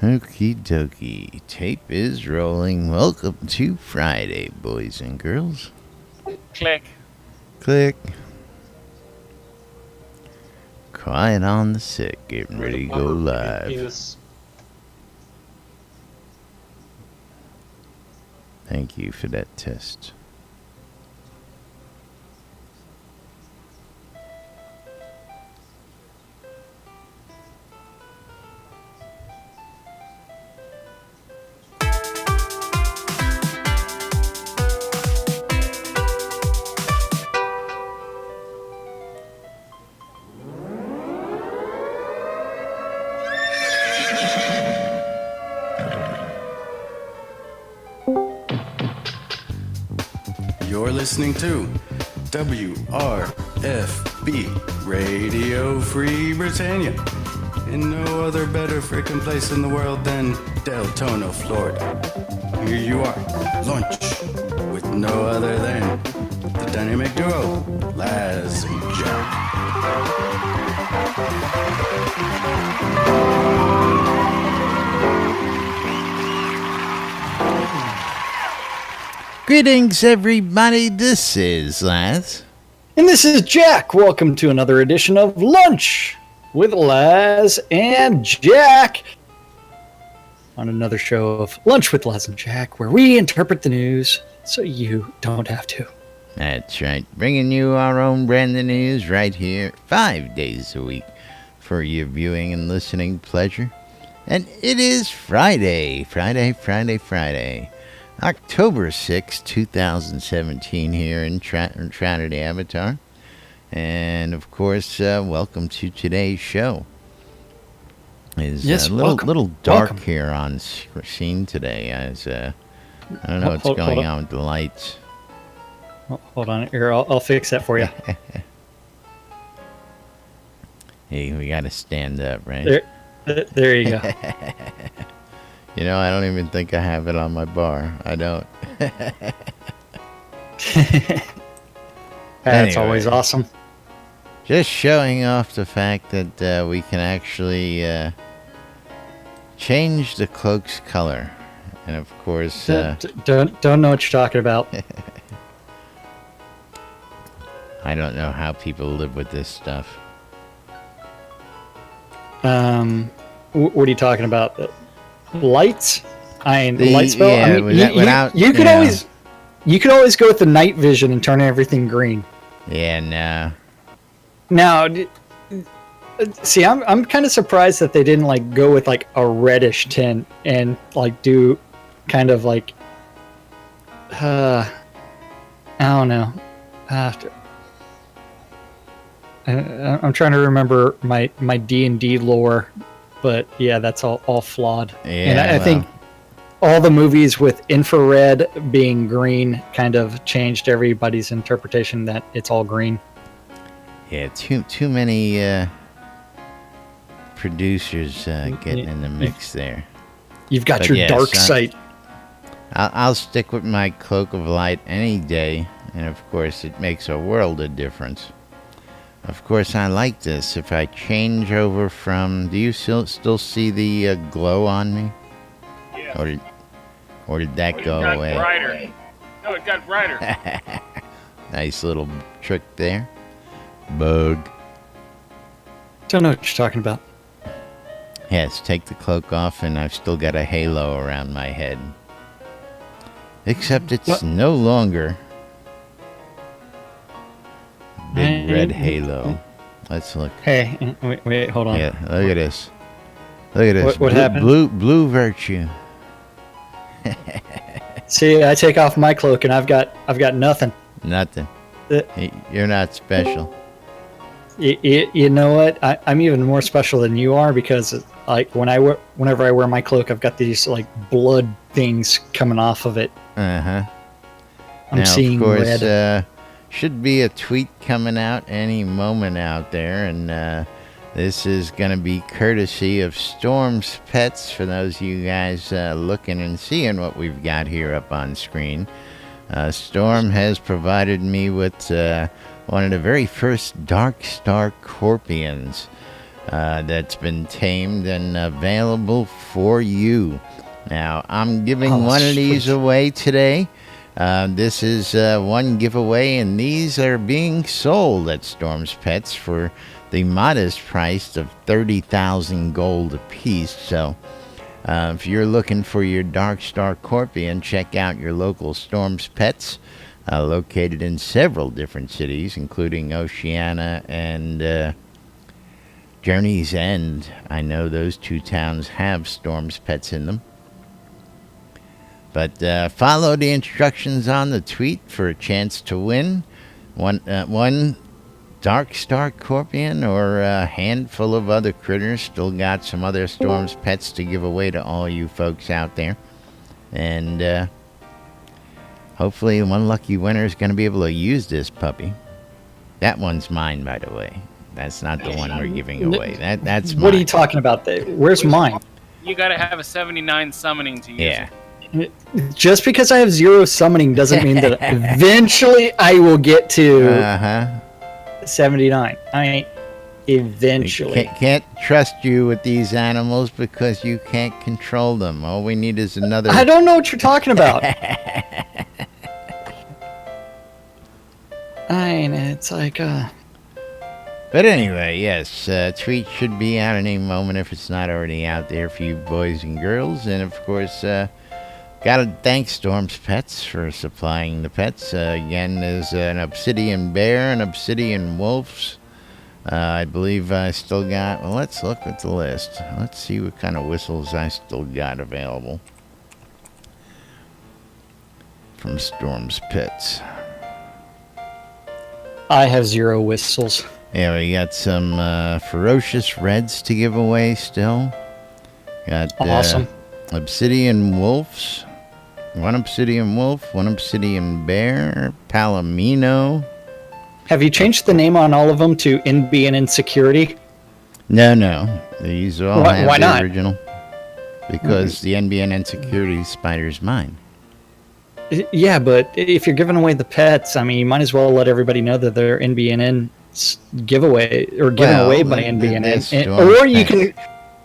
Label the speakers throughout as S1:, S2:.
S1: Okie dokie. Tape is rolling. Welcome to Friday, boys and girls.
S2: Click.
S1: Click. Quiet on the set. Getting ready to go live. Thank you for that test.
S3: You're listening to WRFB Radio Free Britannia. In no other better frickin' place in the world than Deltona, Florida. Here you are, lunch, with no other than the dynamic duo, Laz and Jack.
S1: Greetings, everybody. This is Laz.
S4: And this is Jack. Welcome to another edition of Lunch with Laz and Jack. On another show of Lunch with Laz and Jack, where we interpret the news so you don't have to.
S1: That's right. Bringing you our own brand of news right here 5 days a week for your viewing and listening pleasure. And it is Friday. October 6, 2017 here in Trinity Avatar. And, of course, welcome to today's show. It's a little dark here on scene today. As I don't know what's going on with the lights.
S4: Hold on here. I'll fix that for you.
S1: Hey, we got to stand up, right?
S4: There you go.
S1: You know, I don't even think I have it on my bar. I don't.
S4: That's always awesome.
S1: Just showing off the fact that we can actually change the cloak's color. And of course...
S4: Don't know what you're talking about.
S1: I don't know how people live with this stuff.
S4: What are you talking about? Lights? Light spell?
S1: Yeah,
S4: you could always go with the night vision and turn everything green.
S1: Yeah, no.
S4: Now, see, I'm kind of surprised that they didn't like go with like a reddish tint and like do kind of like I don't know. I'm trying to remember my D&D lore. But yeah, that's all flawed.
S1: Yeah,
S4: and I think all the movies with infrared being green kind of changed everybody's interpretation that it's all green.
S1: Yeah, too many producers getting in the mix there.
S4: You've got your dark sight.
S1: I'll stick with my cloak of light any day, and of course it makes a world of difference. Of course, I like this. If I change over from... Do you still see the glow on me?
S2: Yeah.
S1: Or did that go away?
S2: Brighter. No, it got brighter.
S1: Nice little trick there. Bug.
S4: Don't know what you're talking about.
S1: Yes, take the cloak off and I've still got a halo around my head. Except it's no longer... Big red halo. Let's look.
S4: Hey, wait, hold on.
S1: Yeah, look at this. Look at this.
S4: What happened?
S1: Blue virtue.
S4: See, I take off my cloak and I've got nothing.
S1: Nothing. You're not special.
S4: You know what? I'm even more special than you are because like whenever I wear my cloak, I've got these like blood things coming off of it.
S1: I'm
S4: seeing
S1: of course,
S4: red.
S1: Should be a tweet coming out any moment out there, and this is going to be courtesy of Storm's Pets for those of you guys looking and seeing what we've got here up on screen. Storm has provided me with one of the very first Dark Star Corpions. that's been tamed and available for you. Now, I'm giving one of these away today. This is one giveaway, and these are being sold at Storm's Pets for the modest price of 30,000 gold apiece. So, if you're looking for your Dark Star Corpion, check out your local Storm's Pets, located in several different cities, including Oceana and Journey's End. I know those two towns have Storm's Pets in them. But follow the instructions on the tweet for a chance to win one Dark Star Corpion or a handful of other critters. Still got some other Storm's Pets to give away to all you folks out there. And hopefully one lucky winner is going to be able to use this puppy. That one's mine, by the way. That's not the one we're giving away. That's mine.
S4: What are you talking about? Where's mine?
S2: You gotta have a 79 summoning to use it.
S4: Just because I have 0 summoning doesn't mean that eventually I will get to 79. Eventually.
S1: Can't trust you with these animals because you can't control them. All we need is another...
S4: I don't know what you're talking about. It's like...
S1: But anyway, yes, tweet should be out any moment if it's not already out there for you boys and girls. And, of course... gotta thank Storm's Pets for supplying the pets. Again, there's an obsidian bear and obsidian wolves. I believe I still got... Well, let's look at the list. Let's see what kind of whistles I still got available from Storm's Pets.
S4: I have 0 whistles.
S1: Yeah, we got some ferocious reds to give away still. Got
S4: awesome.
S1: Obsidian wolves. One obsidian wolf, one obsidian bear, palomino.
S4: Have you changed the name on all of them to NBNN Security?
S1: No. These all have
S4: why
S1: the
S4: not?
S1: original. Because the NBNN Security Spider's mine.
S4: Yeah, but if you're giving away the pets, I mean, you might as well let everybody know that they're NBNN giveaway or given away by NBNN. Or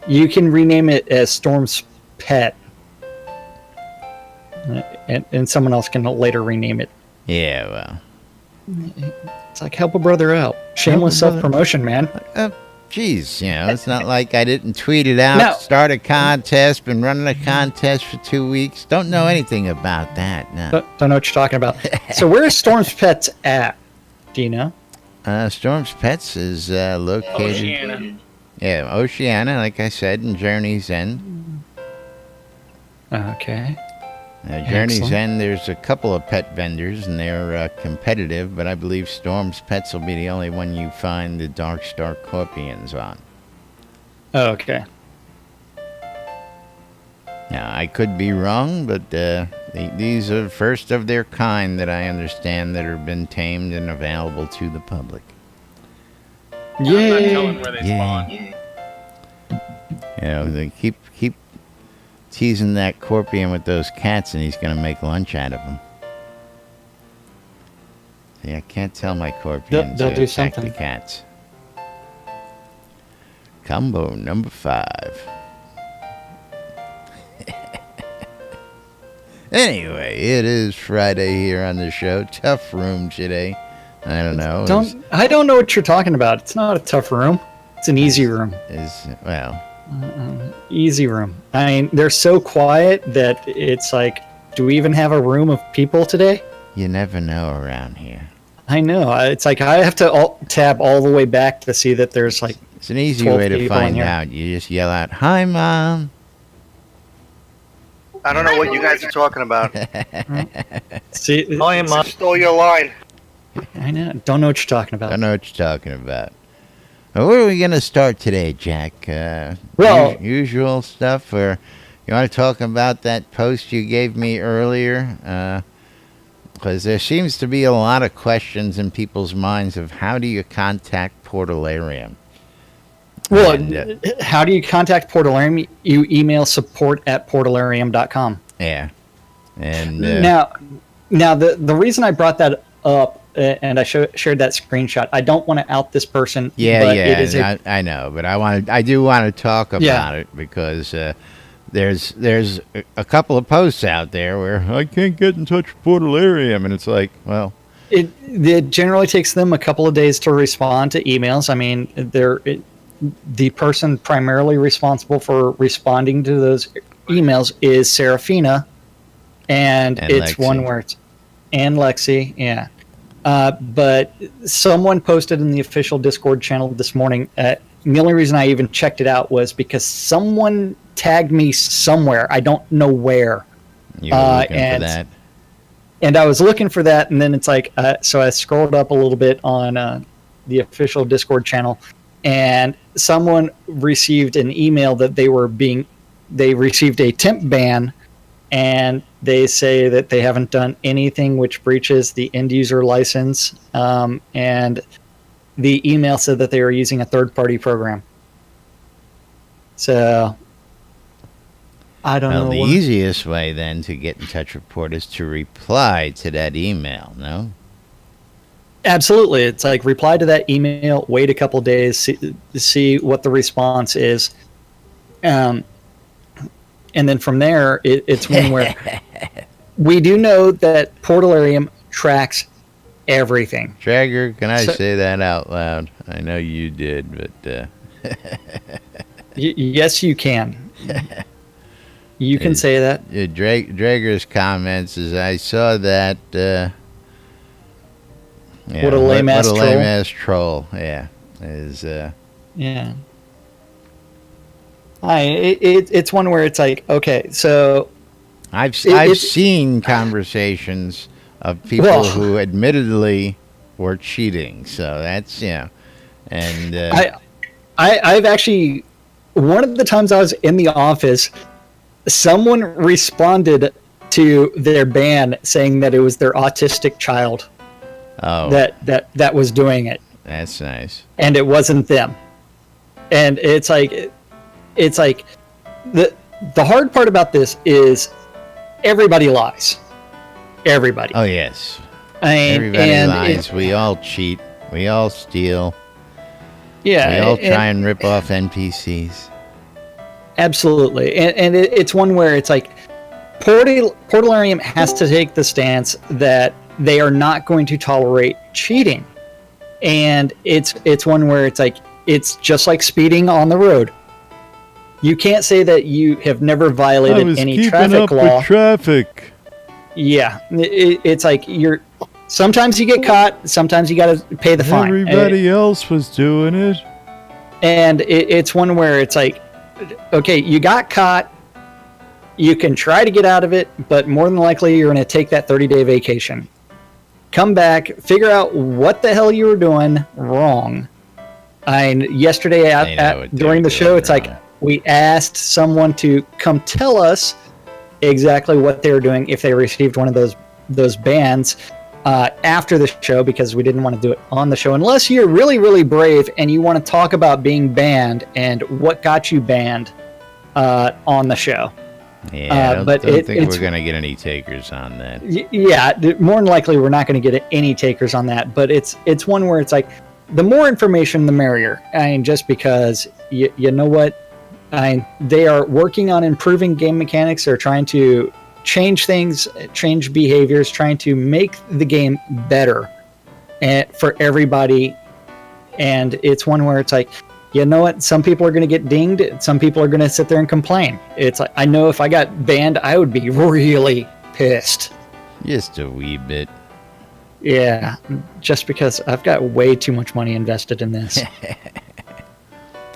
S4: you can rename it as Storm's Pet. And someone else can later rename it.
S1: Yeah, well.
S4: It's like, help a brother out. Shameless self-promotion, man.
S1: Geez, it's not like I didn't tweet it out, start a contest, been running a contest for 2 weeks. Don't know anything about that, no.
S4: Don't know what you're talking about. So where is Storm's Pets at? Do you know?
S1: Storm's Pets is located...
S2: Oceana.
S1: Yeah, Oceana, like I said, in Journey's End.
S4: Okay.
S1: Journey's End, there's a couple of pet vendors, and they're competitive, but I believe Storm's Pets will be the only one you find the Dark Star Corpions on.
S4: Oh, okay.
S1: Now, I could be wrong, but these are first of their kind that I understand that have been tamed and available to the public.
S2: I'm not telling where they spawn.
S1: They keep teasing that Corpion with those cats, and he's going to make lunch out of them. See, I can't tell my Corpions
S4: They'll
S1: to
S4: do
S1: attack
S4: something.
S1: the cats. Combo number 5. Anyway, it is Friday here on the show. Tough room today. I don't know.
S4: I don't know what you're talking about. It's not a tough room. It's an easy room. Easy room. I mean, they're so quiet that it's like, do we even have a room of people today?
S1: You never know around here.
S4: I know. It's like I have to tab all the way back to see that there's like...
S1: It's an easy way to find out. You just yell out, "Hi, Mom."
S5: I don't know what you guys are talking about.
S4: See,
S5: I stole your line.
S4: I know. Don't know what you're talking about.
S1: I know what you're talking about. Well, where are we going to start today, Jack? Usual stuff, or you want to talk about that post you gave me earlier? Because there seems to be a lot of questions in people's minds of how do you contact Portalarium?
S4: Well, how do you contact Portalarium? You email support@portalarium.com.
S1: Yeah. And
S4: now the reason I brought that up and I shared that screenshot. I don't want to out this person.
S1: Yeah,
S4: but
S1: yeah,
S4: it is
S1: I know, but I do want to talk about it because there's a couple of posts out there where I can't get in touch with Portalarium, and it's like, well,
S4: it generally takes them a couple of days to respond to emails. I mean, the person primarily responsible for responding to those emails is Serafina, and it's
S1: Lexi.
S4: one where it's and Lexi, yeah. But someone posted in the official Discord channel this morning. The only reason I even checked it out was because someone tagged me somewhere. I don't know where.
S1: You were looking for that.
S4: And I was looking for that, and then it's like, so I scrolled up a little bit on the official Discord channel, and someone received an email that they received a temp ban, and they say that they haven't done anything which breaches the end user license, and the email said that they were using a third-party program. So I don't know.
S1: The easiest way then to get in touch with Port is to reply to that email, no?
S4: Absolutely. It's like reply to that email, wait a couple days, see what the response is. And then from there, it's one where we do know that Portalarium tracks everything.
S1: Dragger, can I say that out loud? I know you did, but...
S4: yes, you can. You can say that.
S1: Drager's comments is, I saw that...
S4: what a lame-ass troll.
S1: What a lame-ass troll, yeah.
S4: Yeah. It's one where it's like, okay, so...
S1: I've seen conversations of people who admittedly were cheating, so that's, and...
S4: I've actually... One of the times I was in the office... Someone responded to their ban saying that it was their autistic child that was doing it.
S1: That's nice.
S4: And it wasn't them. And it's like the hard part about this is everybody lies. Everybody.
S1: Oh yes.
S4: Everybody
S1: lies. We all cheat. We all steal.
S4: Yeah.
S1: We all try and rip off NPCs.
S4: Absolutely. And it's one where it's like Portalarium has to take the stance that they are not going to tolerate cheating. And it's one where it's like, it's just like speeding on the road. You can't say that you have never violated any traffic law.
S1: With traffic.
S4: Yeah. It's like sometimes you get caught, sometimes you got to pay the fine.
S1: Everybody else was doing it.
S4: And it's one where it's like, okay, you got caught. You can try to get out of it, but more than likely you're going to take that 30-day vacation. Come back, figure out what the hell you were doing wrong. Yesterday during the show, it's like we asked someone to come tell us exactly what they were doing if they received one of those bans after the show, because we didn't want to do it on the show unless you're really, really brave and you want to talk about being banned and what got you banned on the show.
S1: Yeah, I don't think we're going to get any takers on that.
S4: Yeah, more than likely we're not going to get any takers on that, but it's one where it's like the more information the merrier. Just because you know what, they are working on improving game mechanics. They're trying to change things, change behaviors, trying to make the game better for everybody. And it's one where it's like, you know what? Some people are going to get dinged. Some people are going to sit there and complain. It's like, I know if I got banned, I would be really pissed.
S1: Just a wee bit.
S4: Yeah, just because I've got way too much money invested in this.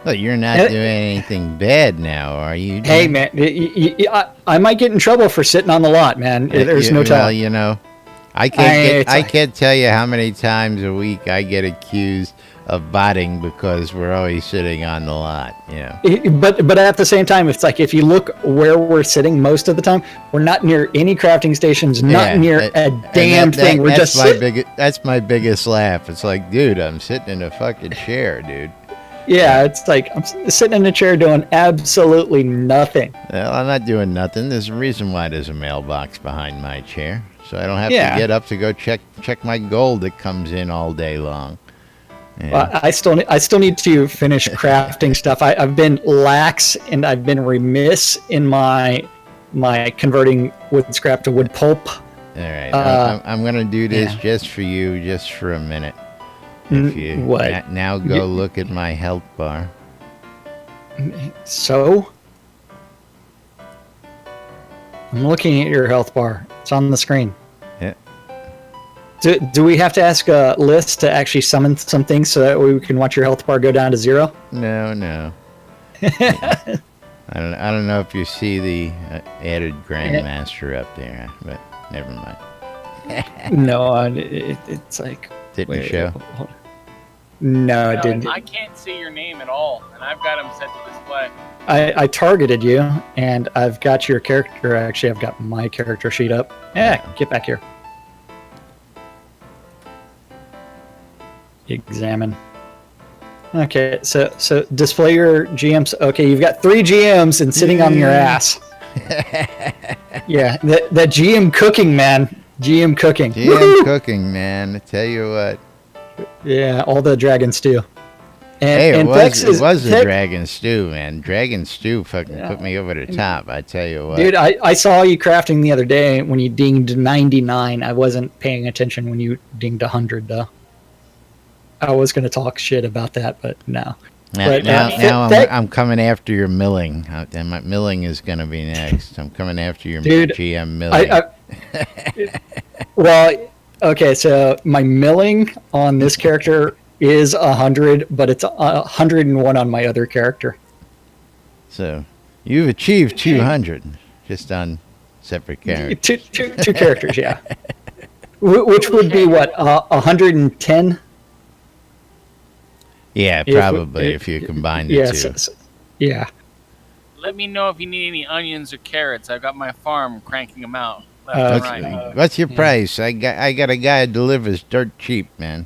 S1: Well, you're not doing anything bad now, are you?
S4: Hey, man, I might get in trouble for sitting on the lot, man. There's no telling.
S1: Well, I can't tell you how many times a week I get accused of botting because we're always sitting on the lot.
S4: But at the same time, it's like if you look where we're sitting most of the time, we're not near any crafting stations, not near a damn thing. We're just
S1: that's my biggest laugh. It's like, dude, I'm sitting in a fucking chair, dude.
S4: Yeah, it's like I'm sitting in a chair doing absolutely nothing.
S1: Well, I'm not doing nothing. There's a reason why there's a mailbox behind my chair. so I don't have
S4: Yeah.
S1: to get up to go check my gold that comes in all day long. Yeah.
S4: Well, I still need to finish crafting stuff. I've been lax and I've been remiss in my converting wood scrap to wood pulp.
S1: All right, I'm gonna do this just for you, just for a minute. If you
S4: What?
S1: now go look at my health bar.
S4: So, I'm looking at your health bar. It's on the screen.
S1: Yeah.
S4: Do we have to ask Liz to actually summon some things so that we can watch your health bar go down to 0?
S1: No. I don't know if you see the added Grandmaster up there, but never mind.
S4: No, it's like...
S1: Didn't
S4: wait,
S1: show?
S4: hold on. No, it didn't.
S2: I can't see your name at all, and I've got them set to display.
S4: I targeted you, and I've got your character. Actually, I've got my character sheet up. Get back here. Examine. Okay, so display your GMs. Okay, you've got 3 GMs and sitting on your ass. Yeah, that GM cooking, man. GM cooking.
S1: GM cooking, man. I tell you what.
S4: Yeah, all the dragon stew. And,
S1: Hey, it
S4: and
S1: was the Dragon Stew, man. Dragon Stew fucking put me over the top, I tell you what.
S4: Dude, I saw you crafting the other day when you dinged 99. I wasn't paying attention when you dinged 100, though. I was going to talk shit about that, but no.
S1: Now I'm coming after your milling. And my milling is going to be next. I'm coming after your GM milling.
S4: Well, okay, so my milling on this character is 100, but it's 101 on my other character.
S1: So you've achieved 200 just on separate characters.
S4: Two characters, yeah. Which would be what, 110?
S1: Yeah, probably if you combine the two.
S4: Yeah.
S2: Let me know if you need any onions or carrots. I've got my farm cranking them out left and right.
S1: What's your price? I got a guy who delivers dirt cheap, man.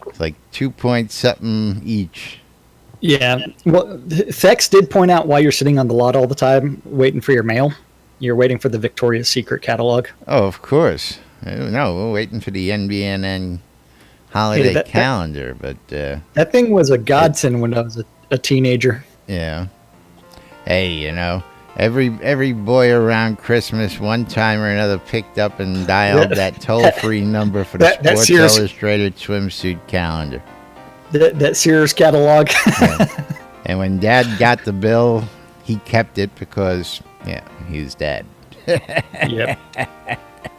S1: It's like 2 point something each.
S4: Yeah. Well, Thex did point out why you're sitting on the lot all the time waiting for your mail. You're waiting for the Victoria's Secret catalog.
S1: Oh, of course. No, we're waiting for the NBNN holiday calendar, but
S4: that thing was a godsend when I was a teenager.
S1: Yeah. Hey, every boy around Christmas one time or another picked up and dialed that toll-free number for the Sports Illustrated swimsuit calendar.
S4: That Sears catalog.
S1: Yeah. And when Dad got the bill, he kept it because, he's Dad.
S4: Yep.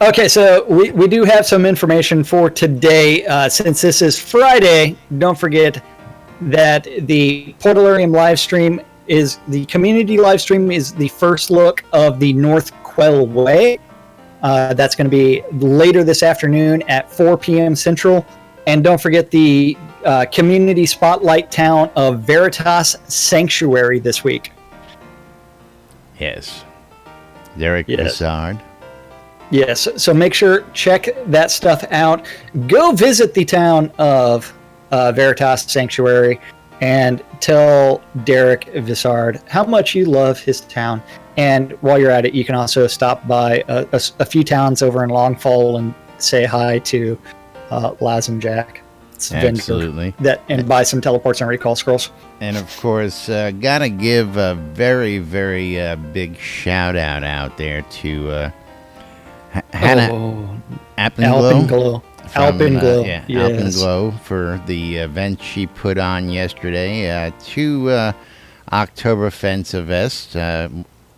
S4: Okay, so we do have some information for today. Since this is Friday, don't forget that the Portalarium live stream is the community live stream is the first look of the North Quell Way. That's going to be later this afternoon at 4 p.m. Central. And don't forget the community spotlight town of Veritas Sanctuary this week.
S1: Yes. Derek Bessard.
S4: Yes, so make sure, check that stuff out. Go visit the town of Veritas Sanctuary and tell Derek Vissard how much you love his town. And while you're at it, you can also stop by a few towns over in Longfall and say hi to Laz and Jack.
S1: Absolutely.
S4: And buy some teleports and recall scrolls. And
S1: of course, gotta give a very, very big shout out there to Hannah Alpenglow.
S4: Alpenglow.
S1: Yes. Alpenglow for the event she put on yesterday. 2 Oktoberfest events.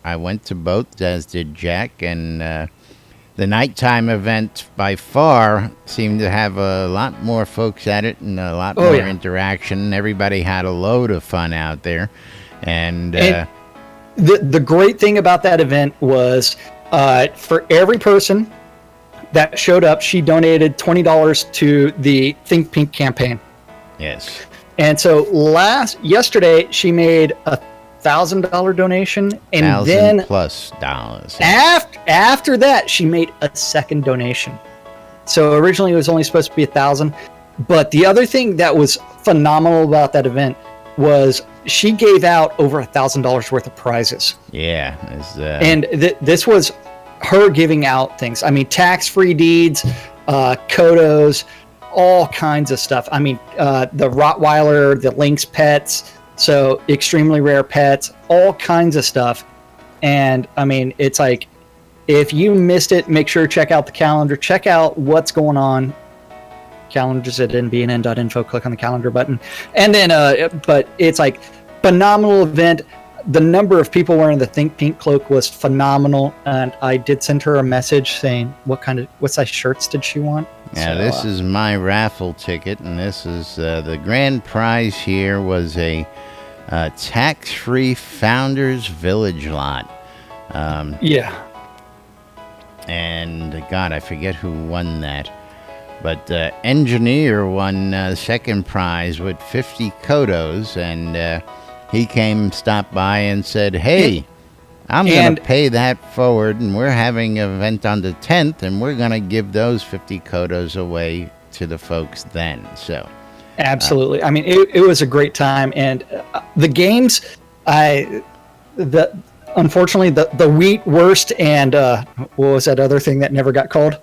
S1: I went to both, as did Jack, and the nighttime event by far seemed to have a lot more folks at it and a lot more interaction. Everybody had a load of fun out there. And
S4: the great thing about that event was for every person that showed up, she donated $20 to the Think Pink campaign.
S1: Yes.
S4: And so yesterday she made a $1,000 donation, and then
S1: $1,000+.
S4: After that, she made a second donation. So originally it was only supposed to be $1,000, but the other thing that was phenomenal about that event was she gave out over $1,000 worth of prizes.
S1: Yeah,
S4: and this was her giving out things. I mean, tax-free deeds, Kodos, all kinds of stuff. I mean, the Rottweiler, the Lynx pets, so extremely rare pets, all kinds of stuff. And I mean, it's like, if you missed it, make sure to check out the calendar. Check out what's going on. Calendars at nbnn.info. Click on the calendar button. And then, but it's like phenomenal event. The number of people wearing the Think Pink cloak was phenomenal. And I did send her a message saying what size shirts did she want.
S1: Yeah, so, this is my raffle ticket. And this is the grand prize here was a tax-free Founders Village lot.
S4: Yeah.
S1: And God, I forget who won that. But Engineer won the second prize with 50 Kodos. And he stopped by and said, hey, I'm going to pay that forward. And we're having an event on the 10th. And we're going to give those 50 Kodos away to the folks then. So,
S4: absolutely. I mean, it was a great time. And the games, unfortunately, the wheat worst and what was that other thing that never got called?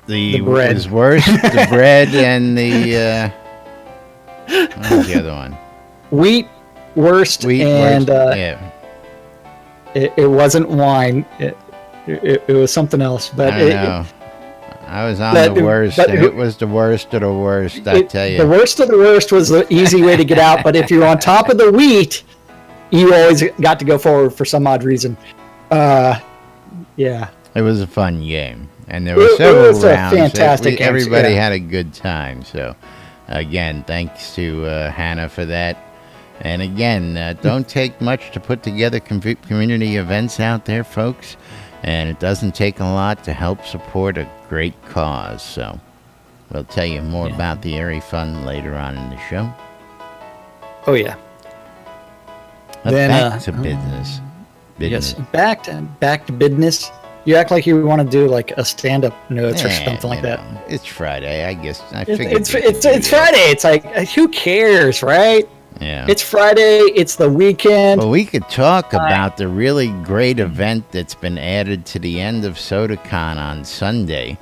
S1: The bread was worst. The bread and the what was the other one?
S4: Wheat worst, and
S1: yeah.
S4: It wasn't wine. It was something else. But
S1: I don't know. I was on the worst. It was the worst of the worst. I tell you,
S4: the worst of the worst was the easy way to get out. But if you're on top of the wheat, you always got to go forward for some odd reason. Yeah.
S1: It was a fun game. And there were several rounds.
S4: Fantastic
S1: everybody had a good time. So, again, thanks to Hannah for that. And again, don't take much to put together community events out there, folks. And it doesn't take a lot to help support a great cause. So, we'll tell you more about the Airy Fund later on in the show.
S4: Oh, yeah.
S1: Then, back to business.
S4: Yes, back to business. You act like you want to do like a stand-up notes or something like that.
S1: It's Friday, I guess. I figured
S4: it's Friday. It's like, who cares, right?
S1: Yeah.
S4: It's Friday. It's the weekend.
S1: Well, we could talk about the really great event that's been added to the end of SodaCon on Sunday,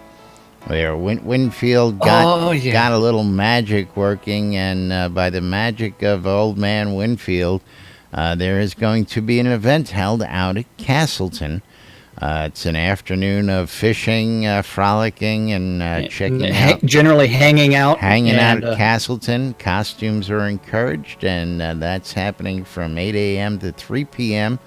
S1: where Winfield got a little magic working, and by the magic of Old Man Winfield, there is going to be an event held out at Castleton. It's an afternoon of fishing, frolicking, and checking out.
S4: Generally hanging out.
S1: At Castleton. Costumes are encouraged, and that's happening from 8 a.m. to 3 p.m.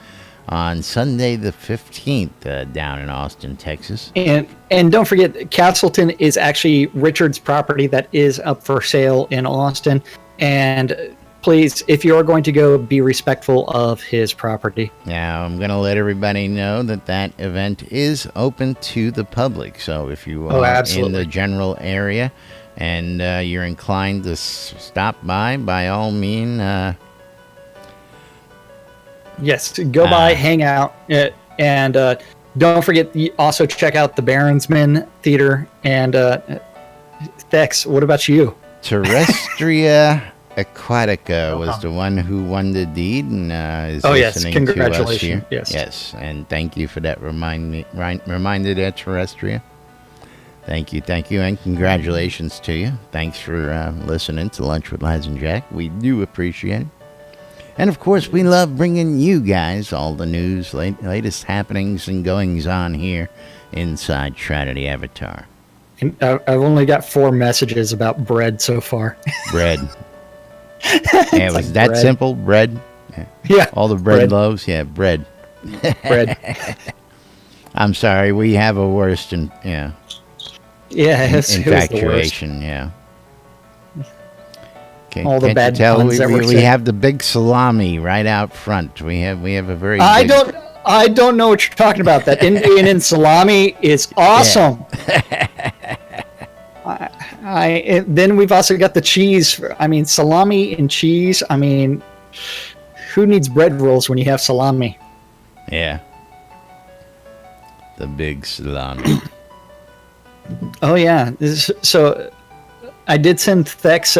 S1: on Sunday the 15th down in Austin, Texas.
S4: And don't forget, Castleton is actually Richard's property that is up for sale in Austin. And please, if you are going to go, be respectful of his property.
S1: Now, I'm going to let everybody know that event is open to the public. So if you are in the general area and you're inclined to stop by all means.
S4: Yes, go by, hang out, and don't forget, also check out the Baronsman Theater. And Thex, what about you?
S1: Terrestria Aquatica was the one who won the deed and is listening
S4: congratulations.
S1: To us here.
S4: Yes,
S1: and thank you for that reminder there, Terrestria. Thank you, and congratulations to you. Thanks for listening to Lunch with Laz and Jack. We do appreciate it. And, of course, we love bringing you guys all the news, latest happenings and goings-on here inside Trinity Avatar.
S4: And I've only got 4 messages about bread so far.
S1: Bread. Yeah, it was that bread. Simple? Bread?
S4: Yeah.
S1: All the bread loaves? Yeah, bread.
S4: Bread.
S1: I'm sorry, we have a worst
S4: infatuation,
S1: yeah.
S4: All the bad puns that
S1: we have the big salami right out front. We have a very
S4: I don't know what you're talking about. That NBNN salami is awesome. Then we've also got the cheese. I mean, salami and cheese. I mean, who needs bread rolls when you have salami?
S1: Yeah. The big salami.
S4: Oh, yeah. So I did send Gix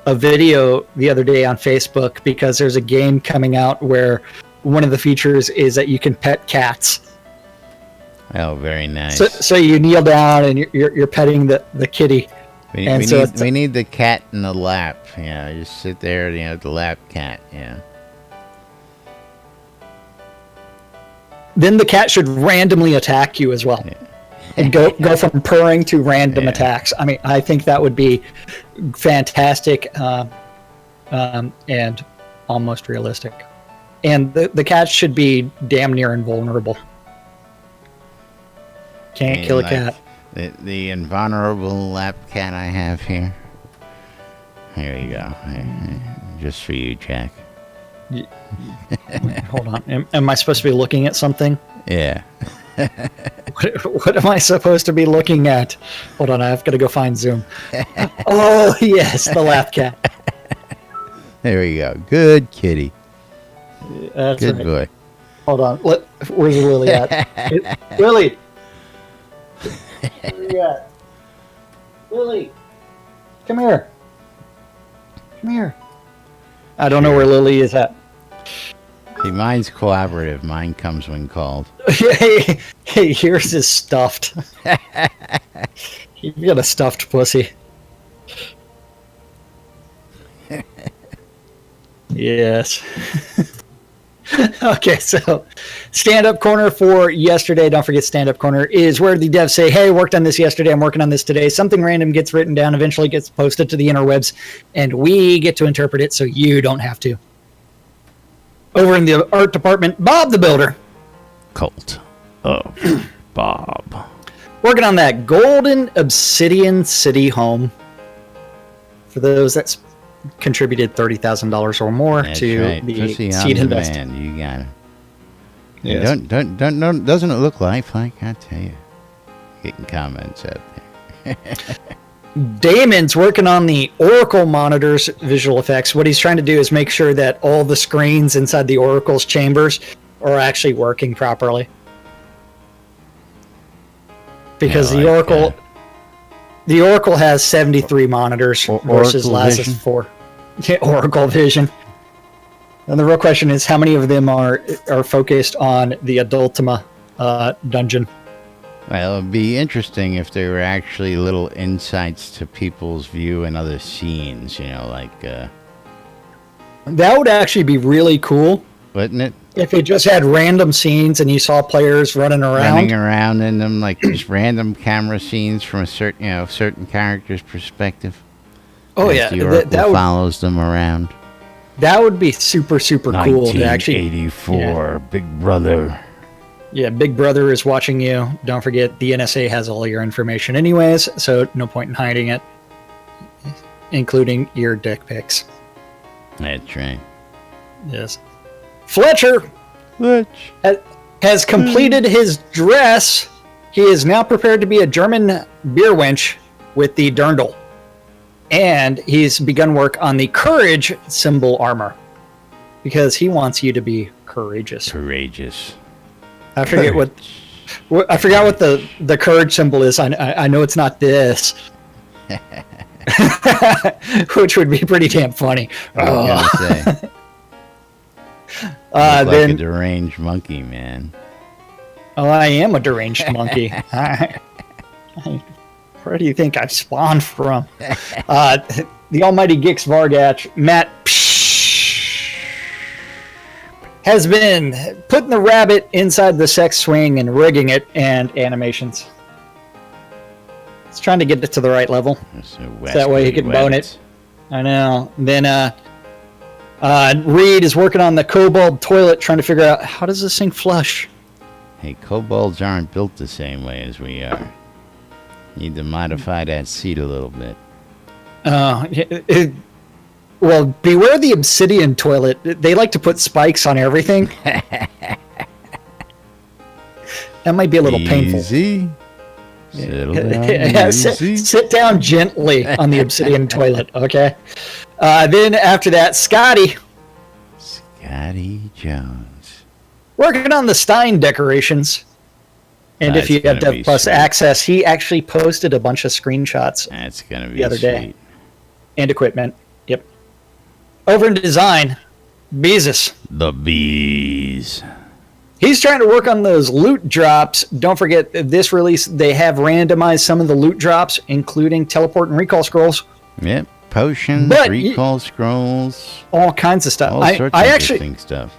S4: a video the other day on Facebook because there's a game coming out where one of the features is that you can pet cats.
S1: Oh, very nice.
S4: So you kneel down and you're petting the kitty.
S1: We need the cat in the lap. Yeah, just sit there, the lap cat. Yeah.
S4: Then the cat should randomly attack you as well, and go from purring to random attacks. I mean, I think that would be fantastic, and almost realistic. And the cat should be damn near invulnerable. Can't kill a cat.
S1: The invulnerable lap cat I have here. Here you go. Just for you, Jack.
S4: Hold on. Am I supposed to be looking at something?
S1: Yeah.
S4: What am I supposed to be looking at? Hold on, I've got to go find Zoom. Oh, yes, the lap cat.
S1: There we go. Good kitty.
S4: That's
S1: Good
S4: right.
S1: boy.
S4: Hold on. Where's Lily at? Lily! Where you at? Lily! Come here. Come here. I don't know where Lily is at.
S1: See, mine's cooperative. Mine comes when called.
S4: Hey, yours is stuffed. You've got a stuffed pussy. Yes. Okay, so stand-up corner for yesterday. Don't forget stand-up corner is where the devs say, hey, worked on this yesterday, I'm working on this today. Something random gets written down, eventually gets posted to the interwebs, and we get to interpret it so you don't have to. Over in the art department, Bob the Builder.
S1: Cult of Bob.
S4: Working on that golden obsidian city home. For those that's contributed $30,000 or more
S1: That's
S4: to
S1: right.
S4: the
S1: Pussy on
S4: seed
S1: demand.
S4: invest.
S1: You got it.
S4: Yes.
S1: Don't. Doesn't it look lifelike? I tell you. Getting comments out there.
S4: Damon's working on the Oracle monitor's visual effects. What he's trying to do is make sure that all the screens inside the Oracle's chambers are actually working properly. Because
S1: Yeah,
S4: the Oracle has 73 monitors versus
S1: Oracle
S4: Laz's
S1: Vision?
S4: 4. Yeah, Oracle Vision. And the real question is, how many of them are focused on the Adultima dungeon?
S1: Well, it'd be interesting if there were actually little insights to people's view and other scenes, like...
S4: That would actually be really cool.
S1: Wouldn't it?
S4: If it just had random scenes and you saw players running around
S1: in them, like just random camera scenes from a certain character's perspective.
S4: Oh,
S1: As
S4: yeah.
S1: the Oracle follows them around.
S4: That would be super, super cool to actually...
S1: 1984, Big Brother.
S4: Yeah, Big Brother is watching you. Don't forget, the NSA has all your information anyways, so no point in hiding it, including your dick pics.
S1: That's right.
S4: Yes. Fletcher has completed his dress. He is now prepared to be a German beer wench with the dirndl. And he's begun work on the courage symbol armor. Because he wants you to be courageous.
S1: Courageous.
S4: I forget what the courage symbol is. I know it's not this. Which would be pretty damn funny.
S1: I was gonna say. Like a deranged monkey, man.
S4: Oh, I am a deranged monkey. Where do you think I spawned from? The almighty Gix Vargach, Matt has been putting the rabbit inside the sex swing and rigging it and animations. He's trying to get it to the right level. So that way he can bone it. I know. Then Reed is working on the kobold toilet, trying to figure out how does this thing flush.
S1: Hey, kobolds aren't built the same way as we are. Need to modify that seat a little bit.
S4: Well, beware the obsidian toilet. They like to put spikes on everything. That might be a little painful.
S1: Easy. Settle down.
S4: Sit down gently on the obsidian toilet, okay? Then after that, Scotty
S1: Jones.
S4: Working on the Stein decorations. And if you have Dev Plus access, he actually posted a bunch of screenshots
S1: That's gonna be
S4: the other
S1: sweet.
S4: day. And equipment. Yep. Over in design, Beezus.
S1: The bees.
S4: He's trying to work on those loot drops. Don't forget, this release, they have randomized some of the loot drops, including teleport and recall scrolls.
S1: Yep. Potions,
S4: But
S1: recall scrolls,
S4: all kinds of stuff.
S1: all sorts of interesting stuff.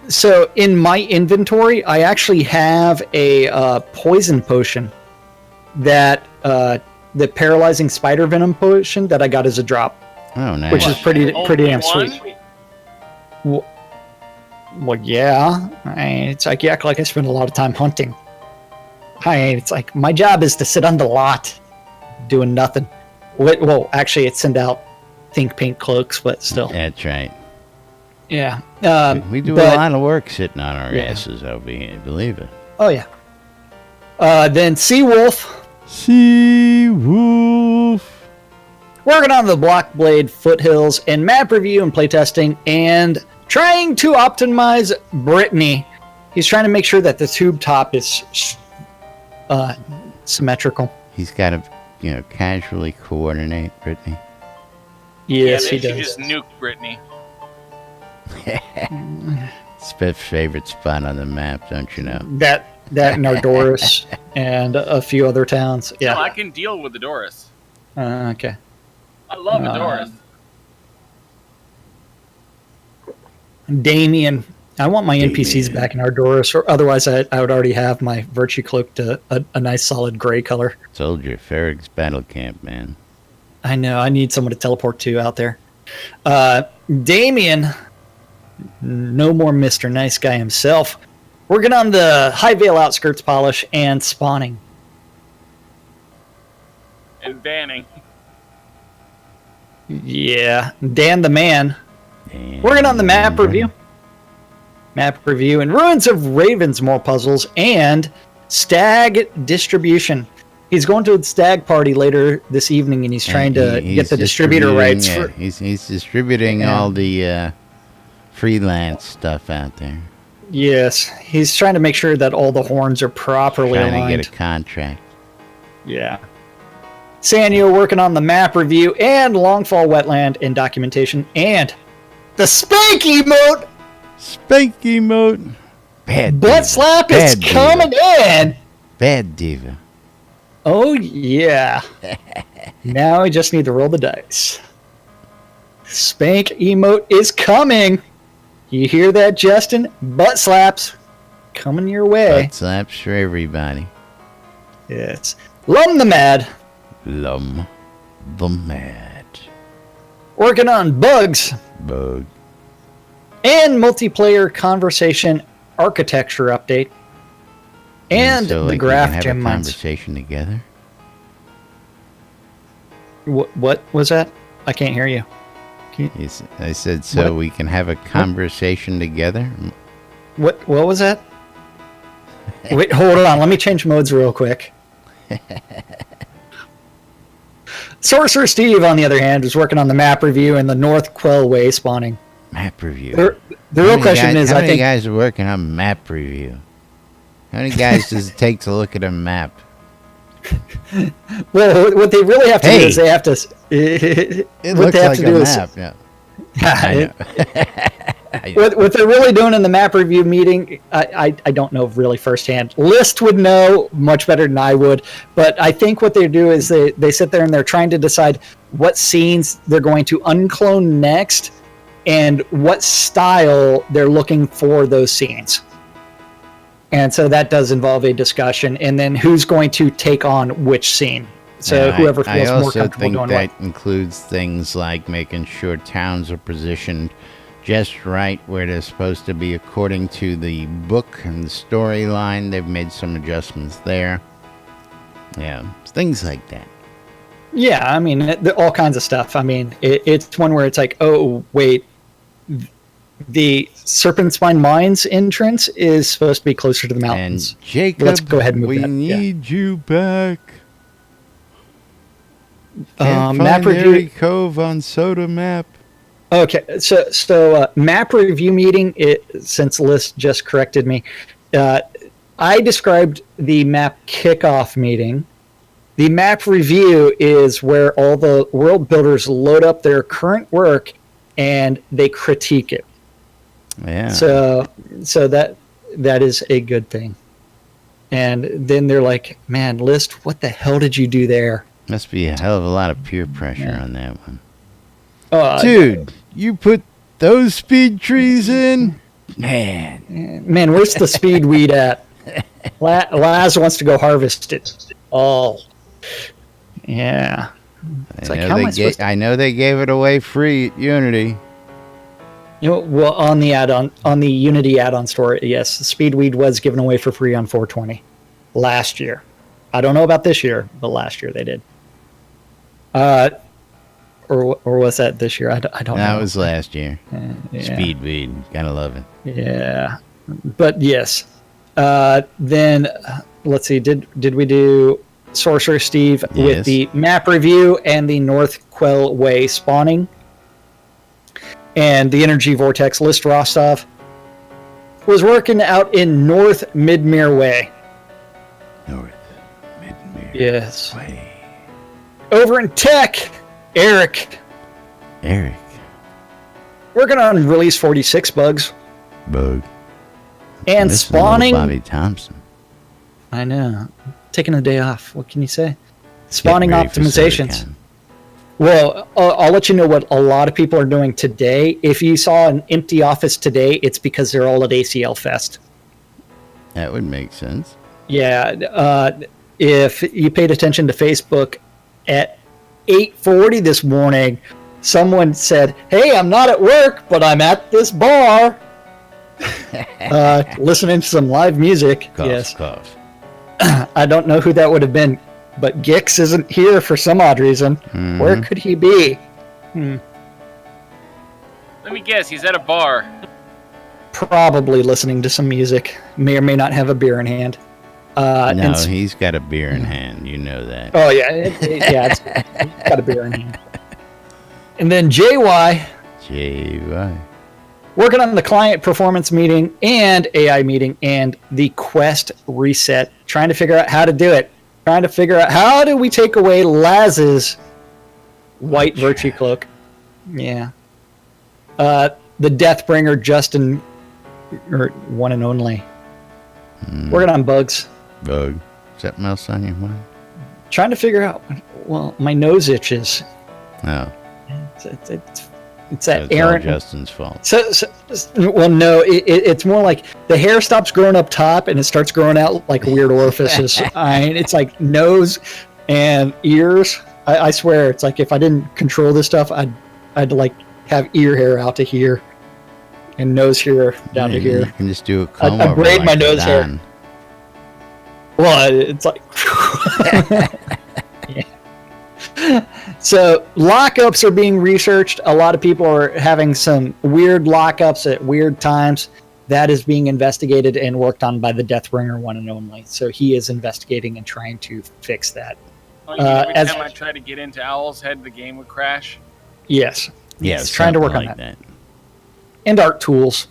S4: So in my inventory, I actually have a poison potion that the paralyzing spider venom potion that I got as a drop,
S1: Oh, nice.
S4: which is pretty damn
S2: Only
S4: sweet.
S2: one?
S4: Well, yeah. It's like you act like I spend a lot of time hunting. It's like my job is to sit on the lot doing nothing. Well, actually, it's send out think pink cloaks, but still.
S1: That's right.
S4: Yeah.
S1: We do a lot of work sitting on our asses over here, believe it.
S4: Oh, yeah. Then Seawolf.
S1: Seawolf.
S4: Working on the Blockblade Foothills and map review and playtesting and trying to optimize Brittany. He's trying to make sure that the tube top is symmetrical.
S1: He's got to, casually coordinate, Brittany.
S4: Yes,
S2: yeah,
S4: he
S2: they should
S4: does.
S2: just nuke Brittany.
S1: It's my favorite spot on the map, don't you know?
S4: That and Ardoris and a few other towns.
S2: No, I
S4: Yeah.
S2: can deal with the Doris.
S4: Okay.
S2: I love the Doris.
S4: Damien. I want my NPCs
S1: Damien.
S4: back in Ardoris, or otherwise I would already have my Virtue Cloak to a nice solid gray color.
S1: Soldier, Ferrig's battle camp, man.
S4: I know. I need someone to teleport to out there. Damien, no more Mr. Nice Guy himself. Working on the High Vale outskirts polish and spawning.
S2: And banning.
S4: Yeah. Dan the Man.
S1: Damn.
S4: Working on the map review. Map review and Ruins of Ravensmoor puzzles and Stag distribution. He's going to a stag party later this evening, and he's trying to get the distributor rights.
S1: He's distributing all the freelance stuff out there.
S4: Yes, he's trying to make sure that all the horns are properly
S1: Trying
S4: aligned.
S1: to get a contract.
S4: Yeah. Sanyo working on the map review and Longfall wetland and documentation and the spank emote.
S1: Spanky moat. Bad
S4: Butt
S1: diva.
S4: slap is
S1: Bad diva.
S4: coming in.
S1: Bad diva.
S4: Oh yeah. Now we just need to roll the dice. Spank emote is coming. You hear that, Justin? Butt slaps coming your way.
S1: Butt slaps for everybody.
S4: Yes. Lum the Mad.
S1: Lum the mad.
S4: Working on bugs
S1: Bug.
S4: and multiplayer conversation architecture update. And
S1: so,
S4: the
S1: like,
S4: graph
S1: we can have
S4: gem
S1: a
S4: mines.
S1: conversation together.
S4: What was that? I can't hear you.
S1: I said so
S4: What?
S1: we can have a conversation together.
S4: What was that? Wait, hold on. Let me change modes real quick. Sorcerer Steve, on the other hand, is working on the map review and the North Quell Way spawning.
S1: Map review.
S4: The real question is,
S1: how
S4: I
S1: many
S4: think,
S1: guys are working on map review? How many guys does it take to look at a map?
S4: well, what they really have to do
S1: Hey!
S4: is they have to.
S1: It
S4: what
S1: looks
S4: they have
S1: like
S4: to
S1: a
S4: do is
S1: map. Yeah. I know.
S4: what they're really doing in the map review meeting, I don't know really firsthand. List would know much better than I would, but I think what they do is they sit there and they're trying to decide what scenes they're going to unclone next and what style they're looking for those scenes. And so that does involve a discussion, and then who's going to take on which scene. So
S1: Yeah,
S4: whoever
S1: I
S4: feels more
S1: also
S4: comfortable
S1: think
S4: doing
S1: that
S4: what.
S1: includes things like making sure towns are positioned just right where they're supposed to be according to the book and the storyline. They've made some adjustments there. Yeah, things like that.
S4: Yeah, I mean, all kinds of stuff. I mean, it's one where it's like, oh, wait, the Serpent Spine Mines entrance is supposed to be closer to the mountains.
S1: And Jacob,
S4: Let's go ahead and move
S1: we
S4: that, yeah.
S1: need you back.
S4: Map
S1: Find
S4: review.
S1: Airy Cove on Soda map.
S4: Okay, so map review meeting. Since List just corrected me, I described the map kickoff meeting. The map review is where all the world builders load up their current work and they critique it.
S1: Yeah.
S4: So that is a good thing. And then they're like, man, List, what the hell did you do there?
S1: Must be a hell of a lot of peer pressure on that one.
S4: Dude,
S1: you put those speed trees in? Man,
S4: where's the speed weed at? Laz wants to go harvest it. Oh, yeah. It's like, how am I supposed to...
S1: I know they gave it away free at Unity.
S4: Well, on the Unity add-on store, yes, the Speedweed was given away for free on 420 last year. I don't know about this year, but last year they did. Or was that this year? I don't know.
S1: That was last year.
S4: Yeah.
S1: Speedweed, gotta love it.
S4: Yeah, but yes. Then let's see. Did we do Sorcerer Steve with the map review and the North Quell Way spawning? And the Energy Vortex. List Rostov was working out in North Midmere Way.
S1: North Midmere
S4: Yes.
S1: Way.
S4: Over in Tech, Eric. Working on Release 46 bugs.
S1: Bug.
S4: And spawning.
S1: Bobby Thompson.
S4: I know. Taking a day off. What can you say? Spawning optimizations. Well, I'll let you know what a lot of people are doing today. If you saw an empty office today, it's because they're all at ACL Fest.
S1: That would make sense.
S4: Yeah. If you paid attention to Facebook at 8:40 this morning, someone said, "Hey, I'm not at work, but I'm at this bar." Listening to some live music.
S1: Cough,
S4: yes.
S1: Cough.
S4: I don't know who that would have been, but Gix isn't here for some odd reason.
S1: Mm-hmm.
S4: Where could he be?
S2: Let me guess, he's at a bar.
S4: Probably listening to some music. May or may not have a beer in hand.
S1: No, he's got a beer in hand. You know that.
S4: Oh, yeah. He's got a beer in hand. And then JY. Working on the client performance meeting and AI meeting and the quest reset. Trying to figure out how to do it. Trying to figure out how do we take away Laz's white virtue cloak. Yeah. The Deathbringer Justin, or one and only. Working on bugs.
S1: Bug. Something else on your mind?
S4: Trying to figure out, well, my nose itches.
S1: No.
S4: It's that
S1: That's
S4: Aaron.
S1: all Justin's fault.
S4: Well, no, it's more like the hair stops growing up top and it starts growing out like weird orifices. It's like nose and ears. I swear, it's like if I didn't control this stuff, I'd like have ear hair out to here and nose hair down to here.
S1: You can just do a comb
S4: I
S1: over
S4: braid
S1: like
S4: my nose hair.
S1: Don.
S4: Well, it's like. Yeah. So lockups are being researched. A lot of people are having some weird lockups at weird times. That is being investigated and worked on by the Deathbringer one and only. So he is investigating and trying to fix that.
S2: Oh, every time I try to get into Owl's Head, the game would crash.
S4: Yes.
S1: Yeah,
S4: he's trying to work on that. And art tools.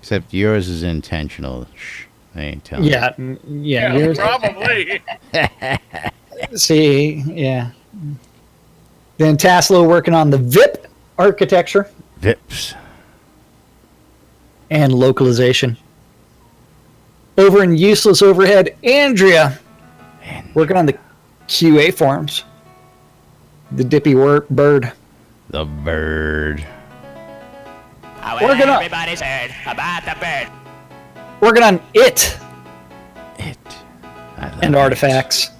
S1: Except yours is intentional. Shh, I ain't telling you.
S4: Yeah. Yours,
S2: probably.
S4: See, yeah. Then Taslo working on the VIP architecture.
S1: VIPs.
S4: And localization. Over in Useless Overhead, Andrea working on the QA forms. The Dippy Bird.
S1: The bird.
S4: Working on,
S6: everybody's heard about the bird.
S4: Working on it.
S1: I love
S4: And artifacts.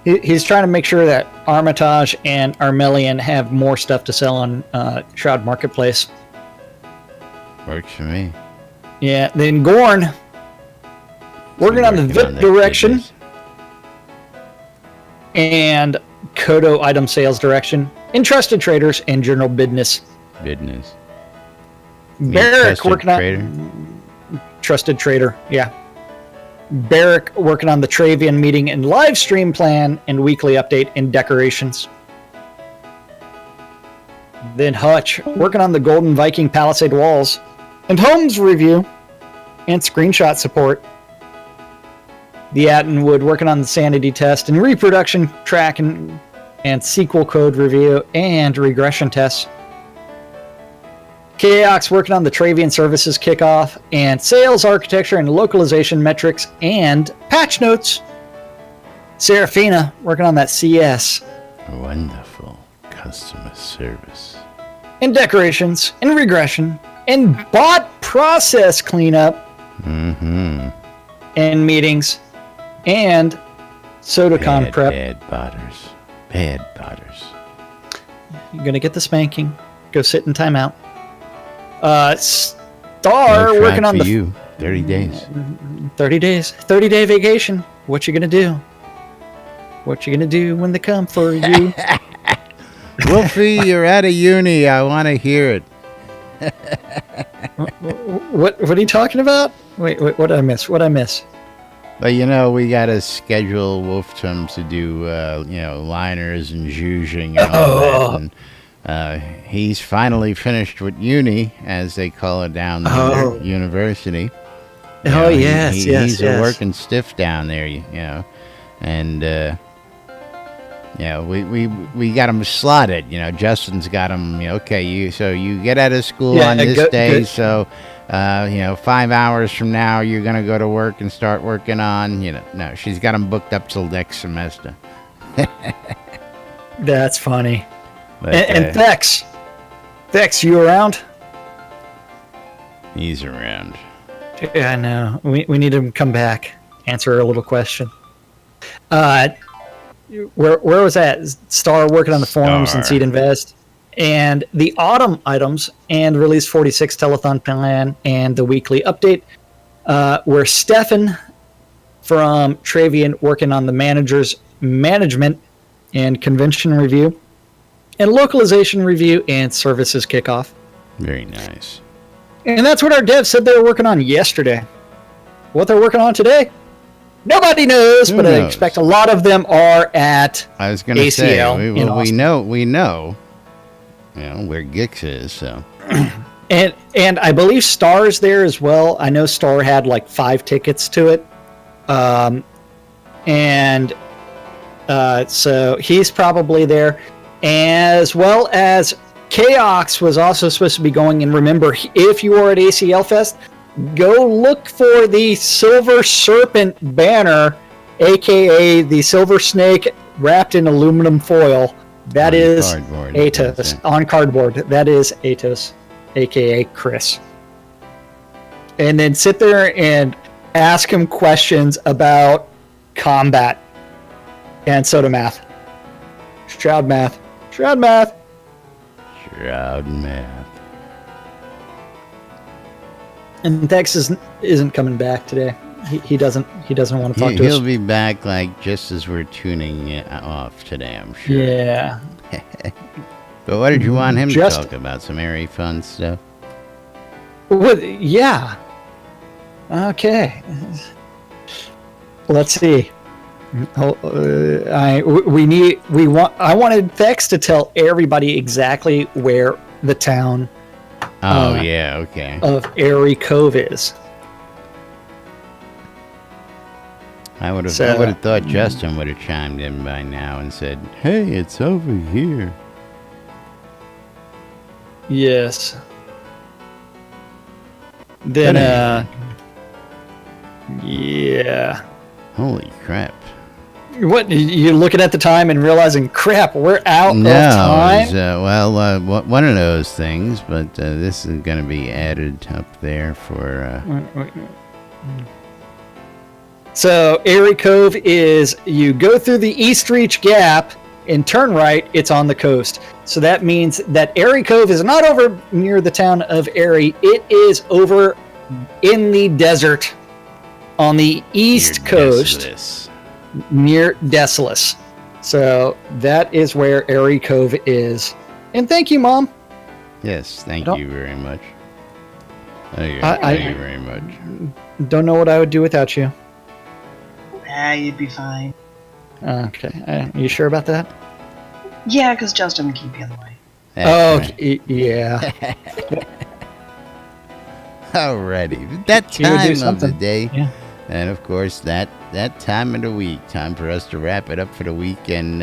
S4: He's trying to make sure that Armitage and Armelian have more stuff to sell on Shroud Marketplace.
S1: Works for me.
S4: Yeah, then Gorn working on the VIP direction
S1: goodness.
S4: and Kodo item sales direction, Entrusted Traders, and General Business. Barrick working on Trusted Trader, yeah. Barrick working on the Travian meeting and live stream plan and weekly update and decorations. Then Hutch working on the Golden Viking Palisade walls and homes review and screenshot support. The Attenwood working on the sanity test and reproduction tracking and SQL code review and regression tests. Chaos working on the Travian services kickoff, and sales architecture and localization metrics and patch notes. Serafina working on that CS.
S1: Wonderful customer service.
S4: And decorations and regression and bot process cleanup.
S1: Mm-hmm.
S4: And meetings and SodaCon prep.
S1: Bad botters. Bad botters.
S4: You're going to get the spanking. Go sit in timeout. Star
S1: No
S4: working on
S1: for
S4: the
S1: you. 30 days.
S4: 30 days. 30-day vacation. What you going to do? What you going to do when they come for you?
S1: Wolfie, you're out of uni. I want to hear it.
S4: What are you talking about? Wait, what did I miss? What did I miss?
S1: But we got to schedule Wolftums to do, liners and zhuzhing and all that. And he's finally finished with uni, as they call it down there, university. He's a working stiff down there, and we got him slotted. Justin's got him. So you get out of school on this day. Good. So 5 hours from now you're gonna go to work and start working on. No, she's got him booked up till next semester.
S4: That's funny.
S1: But,
S4: and Thex, you around?
S1: He's around.
S4: Yeah, I know. We need him to come back, answer a little question. Where was that? Star working on the forums and Seed Invest, and the autumn items and release 46 telethon plan and the weekly update. Where Stefan from Travian working on the manager's management and convention review, and localization review and services kickoff.
S1: Very nice.
S4: And that's what our devs said they were working on yesterday. What they're working on today? Nobody knows, but I expect a lot of them are at
S1: I was going to say, we know, where Gix is, so.
S4: And I believe Star's there as well. I know Star had like 5 tickets to it. So he's probably there. As well as Chaos was also supposed to be going. And remember, if you are at ACL Fest, go look for the Silver Serpent banner, aka the Silver Snake wrapped in aluminum foil. That is Atos on cardboard. That is Atos, aka Chris. And then sit there and ask him questions about combat and soda math, Shroud math. And Thex isn't coming back today. He doesn't want to talk to us.
S1: He'll be back just as we're tuning off today, I'm sure.
S4: Yeah.
S1: But what did you want him to talk about? Some airy fun stuff?
S4: Well, yeah. Okay. Let's see. I wanted Thex to tell everybody exactly where the town of Airy Cove is.
S1: I would have thought Justin would have chimed in by now and said, "Hey, it's over here."
S4: Yes. Then yeah.
S1: Holy crap.
S4: What, you're looking at the time and realizing, crap, we're out of time?
S1: One of those things, but this is going to be added up there for...
S4: So, Airy Cove is, you go through the East Reach Gap and turn right, it's on the coast. So that means that Airy Cove is not over near the town of Airy, it is over in the desert on the east coast. Near Desolus. So that is where Airy Cove is. And thank you, Mom.
S1: Yes, thank you very much. Thank you very much.
S4: Don't know what I would do without you.
S7: You'd be fine.
S4: Okay. You sure about that?
S7: Yeah, because Justin would keep you in the way.
S4: Okay, yeah.
S1: Alrighty. That time of the day. Yeah. And of course, that time of the week, time for us to wrap it up for the week and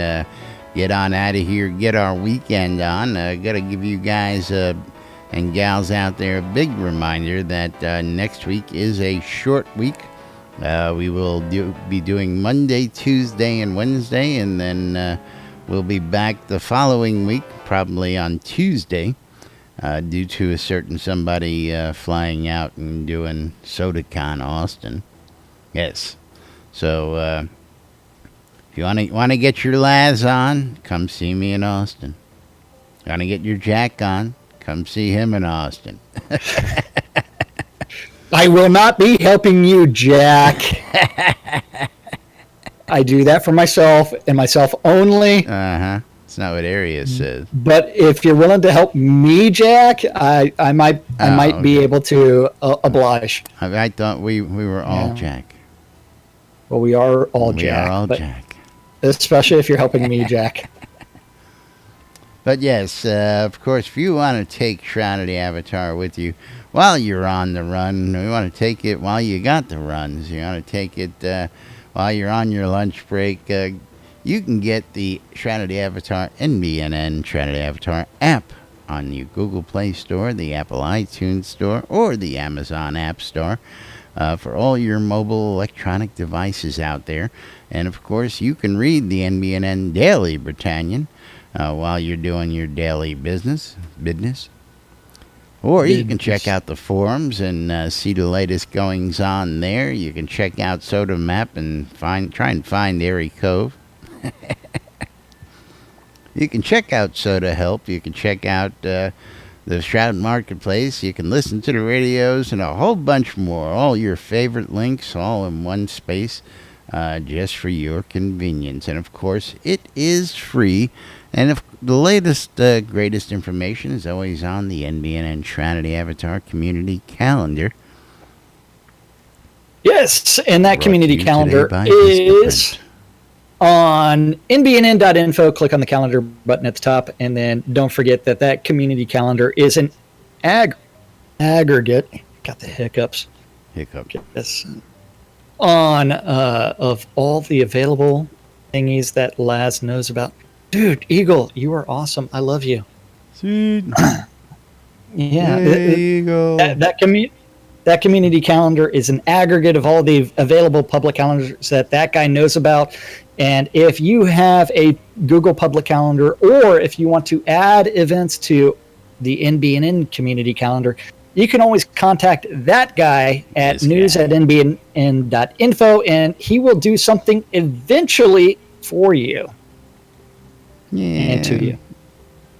S1: get on out of here, get our weekend on. Got to give you guys and gals out there, a big reminder that next week is a short week. We will be doing Monday, Tuesday, and Wednesday, and then we'll be back the following week, probably on Tuesday, due to a certain somebody flying out and doing SodaCon Austin. Yes. So if you want to get your Laz on, come see me in Austin. Want to get your Jack on, come see him in Austin.
S4: I will not be helping you, Jack. I do that for myself and myself only.
S1: It's not what Arius says.
S4: But if you're willing to help me, Jack, I might be able to oblige.
S1: I thought we were all Jack.
S4: Well, we are all
S1: We
S4: Jack.
S1: are all Jack.
S4: Especially if you're helping me, Jack.
S1: But yes, of course, if you want to take Shroud the Avatar with you while you're on the run, we want to take it while you got the runs. You want to take it while you're on your lunch break. You can get the Shroud the Avatar NBNN Shroud the Avatar app on the Google Play Store, the Apple iTunes Store, or the Amazon App Store for all your mobile electronic devices out there. And of course, you can read the NBNN Daily Britannian while you're doing your daily business. Or you can check out the forums and see the latest goings on there. You can check out Soda Map and try and find Airy Cove. You can check out Soda Help. You can check out the Shroud Marketplace. You can listen to the radios and a whole bunch more. All your favorite links all in one space just for your convenience. And of course, it is free. And if the latest, greatest information is always on the NBNN Shroud the Avatar community calendar.
S4: Yes, and that
S1: Brought
S4: community
S1: to you
S4: calendar
S1: today by
S4: is on nbnn.info. Click on the calendar button at the top, and then don't forget that community calendar is an aggregate. Got the hiccups. Yes. On of all the available thingies that Laz knows about. Dude, Eagle, you are awesome. I love you.
S1: Sweet.
S4: Yeah.
S1: Hey, Eagle.
S4: That community calendar is an aggregate of all the available public calendars that guy knows about. And if you have a Google public calendar, or if you want to add events to the NBNN community calendar, you can always contact that guy at news@nbnn.info, and he will do something eventually for you.
S1: Yeah.
S4: And to you.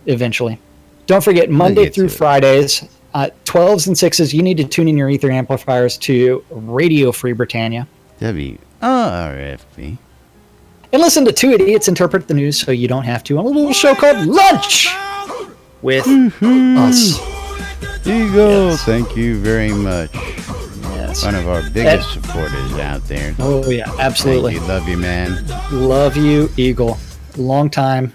S4: Eventually. Don't forget, Monday through Fridays, 12s and 6s, you need to tune in your ether amplifiers to Radio Free Britannia.
S1: WRFB.
S4: And listen to two idiots interpret the news so you don't have to on a little show called Lunch with us.
S1: Eagle,
S4: Yes.
S1: thank you very much.
S4: Yes.
S1: One of our biggest supporters out there.
S4: Oh, yeah, absolutely.
S1: Thank you. Love you, man.
S4: Love you, Eagle. Long time.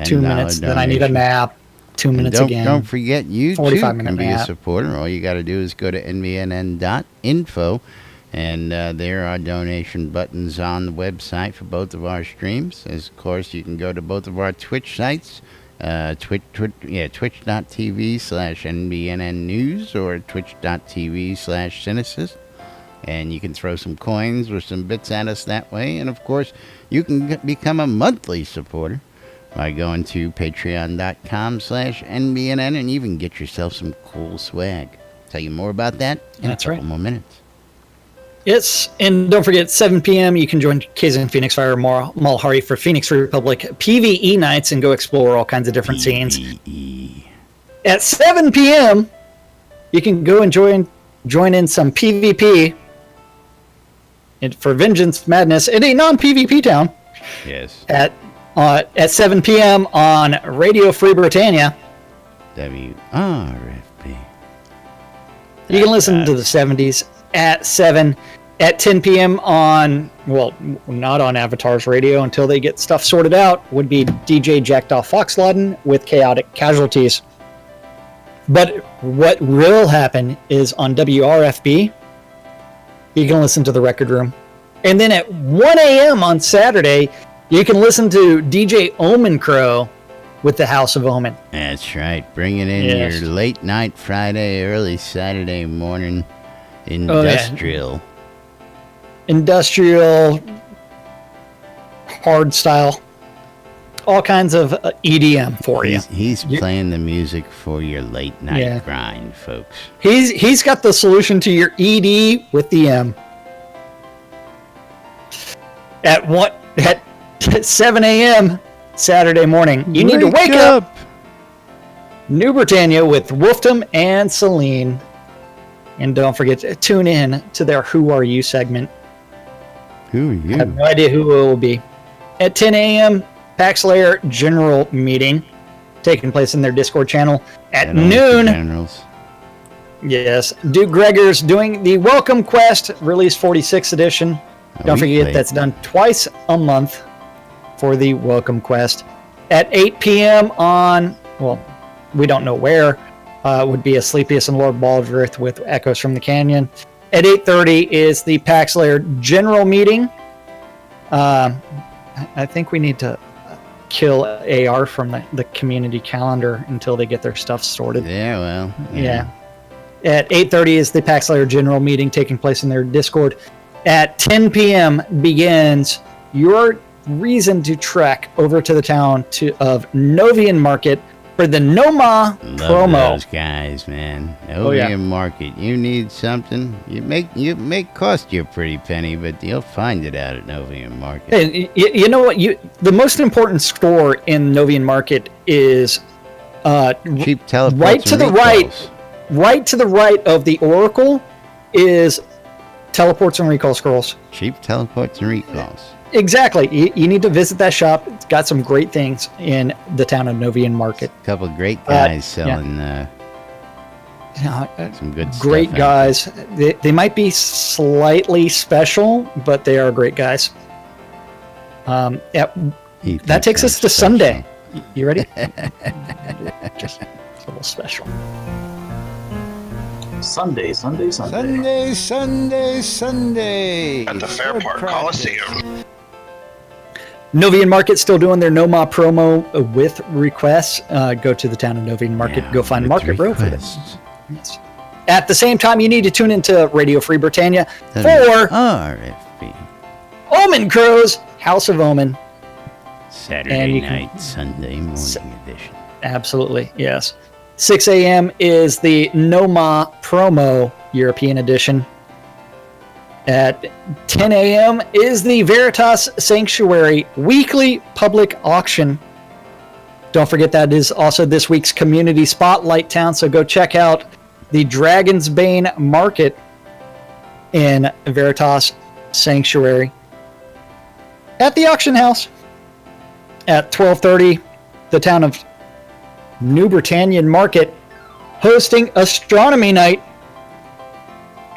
S4: 2 minutes. Then I need a nap. 2 minutes again.
S1: Don't forget, you too
S4: 45-minute
S1: can be a
S4: nap.
S1: supporter. All you got to do is go to nbnn.info, and there are donation buttons on the website for both of our streams. As of course, you can go to both of our Twitch sites, twitch.tv/NBNN News or twitch.tv/Cynesis. And you can throw some coins or some bits at us that way. And of course, you can become a monthly supporter by going to patreon.com/NBNN and even get yourself some cool swag. Tell you more about that in a couple more minutes.
S4: Yes, and don't forget, 7 p.m. you can join Kazan Phoenix Fire Malhari for Phoenix Republic PvE nights and go explore all kinds of different scenes. At 7 p.m., you can go and join in some PvP for Vengeance Madness in a non-PvP town.
S1: Yes.
S4: At 7 p.m. on Radio Free Britannia.
S1: WRFB.
S4: You can listen to the 70s at 7. At 10 p.m. on, well, not on Avatar's radio until they get stuff sorted out, would be DJ Jackdaw Foxlawden with Chaotic Casualties. But what will happen is on WRFB, you can listen to the Record Room. And then at 1 a.m. on Saturday, you can listen to DJ Omen Crow with the House of Omen.
S1: That's right. Bringing in
S4: Yes.
S1: your late night Friday, early Saturday morning
S4: Oh, yeah.
S1: industrial.
S4: Industrial, hard style, all kinds of EDM for you.
S1: He's playing the music for your late night
S4: Yeah.
S1: grind, folks.
S4: He's got the solution to your ED with the M. At 7 a.m. Saturday morning, you need to wake up. New Britannia with Wolfdom and Celine. And don't forget to tune in to their Who Are You segment.
S1: Who are
S4: I
S1: you?
S4: have no idea who it will be. At 10 a.m., Paxlayer General Meeting taking place in their Discord channel. At
S1: Generals,
S4: noon,
S1: Generals.
S4: yes, Duke Gregor's doing the Welcome Quest, release 46 edition. Don't forget that's done twice a month for the Welcome Quest. At 8 p.m. on, well, we don't know where, would be Asclepius and Lord Baldrith with Echoes from the Canyon. At 8:30 is the Paxlayer General Meeting. I think we need to kill AR from the community calendar until they get their stuff sorted.
S1: Yeah, well.
S4: Yeah. At 8:30 is the Paxlayer General Meeting taking place in their Discord. At 10 p.m. begins your reason to trek over to the town of Novian Market for the Noma
S1: Love
S4: promo.
S1: those guys, man.
S4: Oh, yeah.
S1: Opium Market. You need something, you make cost you a pretty penny, but you'll find it out at Novium Market.
S4: Hey, you know what? The most important store in Novian Market is
S1: Cheap teleports
S4: right to
S1: and
S4: the
S1: recalls.
S4: right to the right of the Oracle is teleports and recall scrolls.
S1: Cheap teleports and recalls.
S4: Exactly. You need to visit that shop. It's got some great things in the town of Novian Market.
S1: A couple of great guys selling
S4: Yeah,
S1: some good stuff.
S4: great
S1: out
S4: guys. They might be slightly special, but they are great guys.
S1: there. You
S4: That
S1: think
S4: takes us
S1: I'm
S4: to
S1: special.
S4: Sunday. You ready? Just a little special.
S8: Sunday.
S1: Sunday, Sunday, Sunday.
S5: At the Fair
S1: Sword
S5: Park
S1: practice.
S5: Coliseum.
S4: Novian Market still doing their Noma promo with requests. Go to the town of Novian Market.
S1: Yeah,
S4: Go find
S1: with
S4: Market Bro for
S1: requests.
S4: this. Yes. At the same time, you need to tune into Radio Free Britannia for
S1: RFB.
S4: Omen Crows, House of Omen. And
S1: Saturday
S4: you can-
S1: night, Sunday morning edition.
S4: Absolutely, yes. 6 a.m. is the Noma promo European edition. At 10 a.m. is the Veritas Sanctuary weekly public auction. Don't forget that is also this week's Community Spotlight Town, so go check out the Dragon's Bane Market in Veritas Sanctuary. At the auction house, at 12:30, the town of New Britannian Market hosting Astronomy Night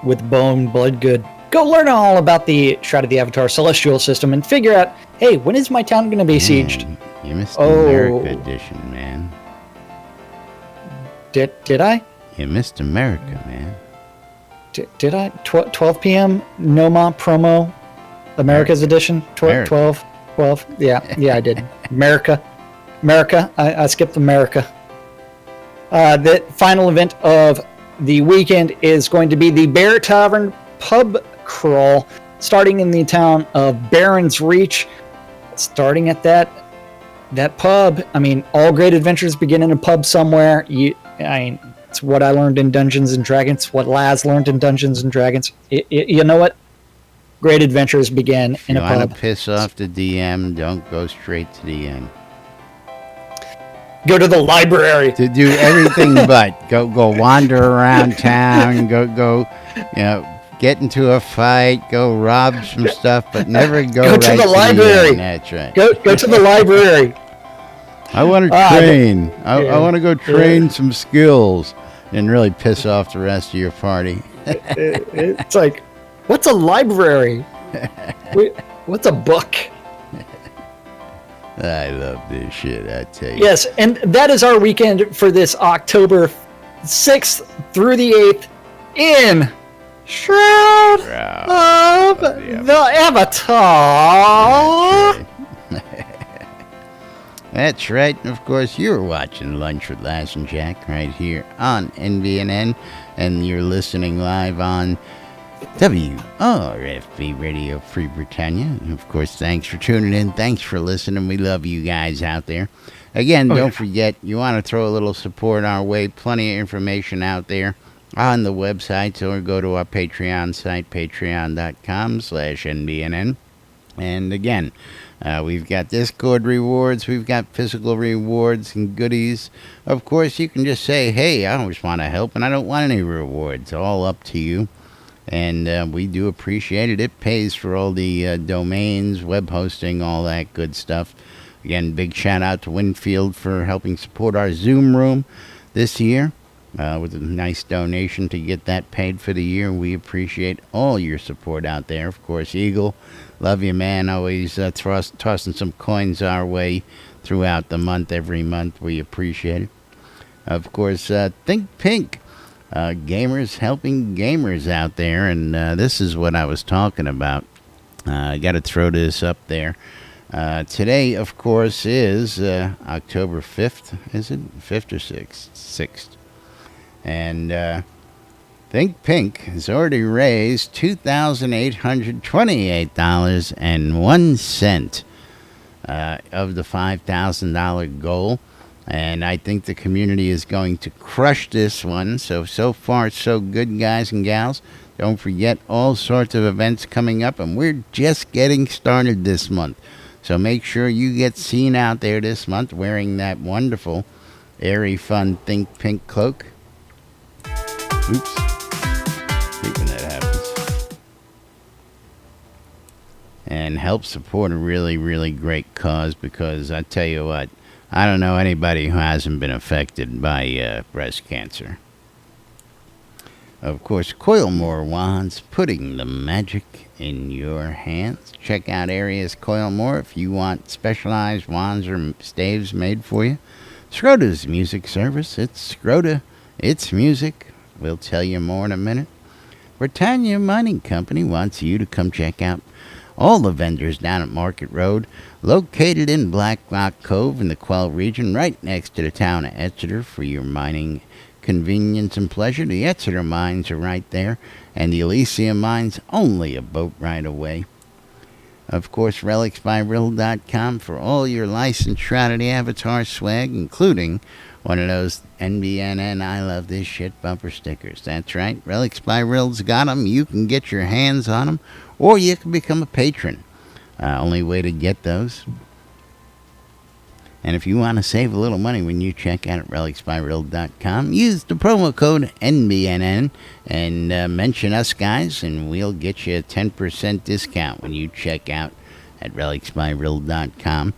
S4: with Bone Bloodgood. Go learn all about the Shroud of the Avatar celestial system and figure out, hey, when is my town going to be sieged?
S1: Man, you missed the
S4: Oh.
S1: America edition, man.
S4: Did I?
S1: You missed America, man.
S4: Did I? 12 p.m. Noma promo, America's edition. 12. Yeah, I did. America. I skipped America. The final event of the weekend is going to be the Bear Tavern Pub Crawl, starting in the town of Barron's Reach. Starting at that pub. I mean, all great adventures begin in a pub somewhere. It's what I learned in Dungeons and Dragons. What Laz learned in Dungeons and Dragons. You know what? Great adventures begin
S1: If
S4: in
S1: you
S4: a
S1: want
S4: pub.
S1: to piss off the DM, don't go straight to the end.
S4: Go to the library.
S1: To do everything but go wander around town, go, get into a fight, go rob some stuff, but never go
S4: Go
S1: right
S4: to the library.
S1: end. That's right.
S4: Go to the library.
S1: I want to train. I want to go train some skills and really piss off the rest of your party.
S4: It's like, what's a library? What's a book?
S1: I love this shit, I tell you.
S4: Yes, and that is our weekend for this October 6th through the 8th in Shroud of the Avatar.
S1: That's right. Of course, you're watching Lunch with Laz and Jack right here on NBNN, and you're listening live on WRFB Radio Free Britannia. And of course, thanks for tuning in. Thanks for listening. We love you guys out there. Again, don't forget, you want to throw a little support our way. Plenty of information out there on the website, or go to our Patreon site, patreon.com/NBNN. And again, we've got Discord rewards, we've got physical rewards and goodies. Of course, you can just say, hey, I just want to help and I don't want any rewards. All up to you. And we do appreciate it. It pays for all the domains, web hosting, all that good stuff. Again, big shout out to Winfield for helping support our Zoom room this year with a nice donation to get that paid for the year. We appreciate all your support out there. Of course, Eagle, love you, man. Always tossing some coins our way throughout the month, every month. We appreciate it. Of course, Think Pink, gamers helping gamers out there. And this is what I was talking about. I got to throw this up there. Today, of course, is October 5th. Is it 5th or 6th? 6th. And Think Pink has already raised $2,828.01 of the $5,000 goal. And I think the community is going to crush this one. So far, so good, guys and gals. Don't forget, all sorts of events coming up, and we're just getting started this month. So make sure you get seen out there this month wearing that wonderful, airy, fun Think Pink cloak. Oops. Hate when that happens. And help support a really, really great cause, because I tell you what, I don't know anybody who hasn't been affected by breast cancer. Of course, Coilmore Wands, putting the magic in your hands. Check out Arius Coilmore if you want specialized wands or staves made for you. Shroud's music service. It's Shroud. It's music. We'll tell you more in a minute. Britannia Mining Company wants you to come check out all the vendors down at Market Road, located in Black Rock Cove in the Quell region, right next to the town of Exeter, for your mining convenience and pleasure. The Exeter mines are right there, and the Elysium mines only a boat ride away. Of course, relicsbyrill.com for all your licensed Shrouded Avatar swag, including one of those NBNN I Love This Shit bumper stickers. That's right, Relics by Rill's got them. You can get your hands on them, or you can become a patron. Only way to get those. And if you want to save a little money when you check out at relicsbyrill.com, use the promo code NBNN and mention us guys, and we'll get you a 10% discount when you check out at relicsbyrill.com.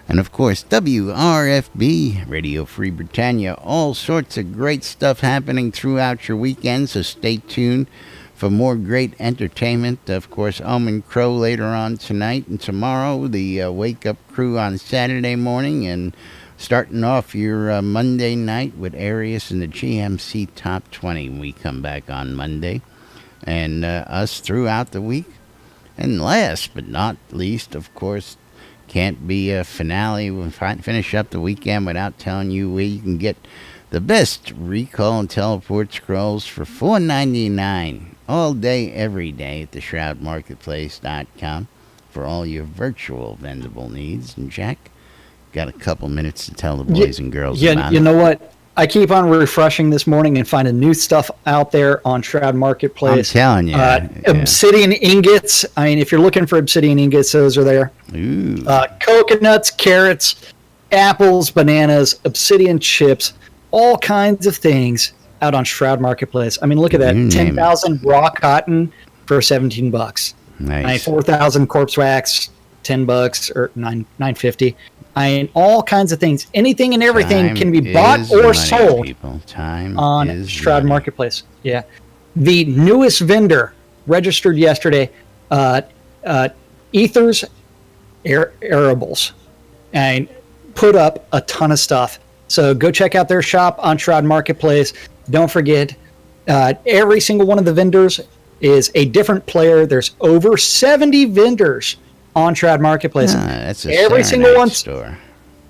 S1: And of course, WRFB, Radio Free Britannia, all sorts of great stuff happening throughout your weekend, so stay tuned for more great entertainment. Of course, Omen Crow later on tonight and tomorrow, the Wake Up Crew on Saturday morning, and starting off your Monday night with Arius and the GMC Top 20 when we come back on Monday, and us throughout the week. And last but not least, of course, can't be a finale. We'll finish up the weekend without telling you where you can get the best recall and teleport scrolls for $4.99 all day, every day at the shroudmarketplace.com for all your virtual vendable needs. And Jack, got a couple minutes to tell the boys and girls about it.
S4: You know what? I keep on refreshing this morning and finding new stuff out there on Shroud Marketplace.
S1: I'm telling you.
S4: Obsidian ingots. I mean, if you're looking for obsidian ingots, those are there.
S1: Ooh.
S4: Coconuts, carrots, apples, bananas, obsidian chips, all kinds of things out on Shroud Marketplace. I mean, look at that. 10,000 raw cotton for $17.
S1: Nice.
S4: 4,000 corpse wax, $10 or $9.50. I mean, all kinds of things. Anything and everything can be bought or sold on Shroud Marketplace. Yeah. The newest vendor registered yesterday, Ethers Arables, and put up a ton of stuff. So go check out their shop on Shroud Marketplace. Don't forget, every single one of the vendors is a different player. There's over 70 vendors on Shroud Marketplace.
S1: That's a
S4: every single one
S1: store.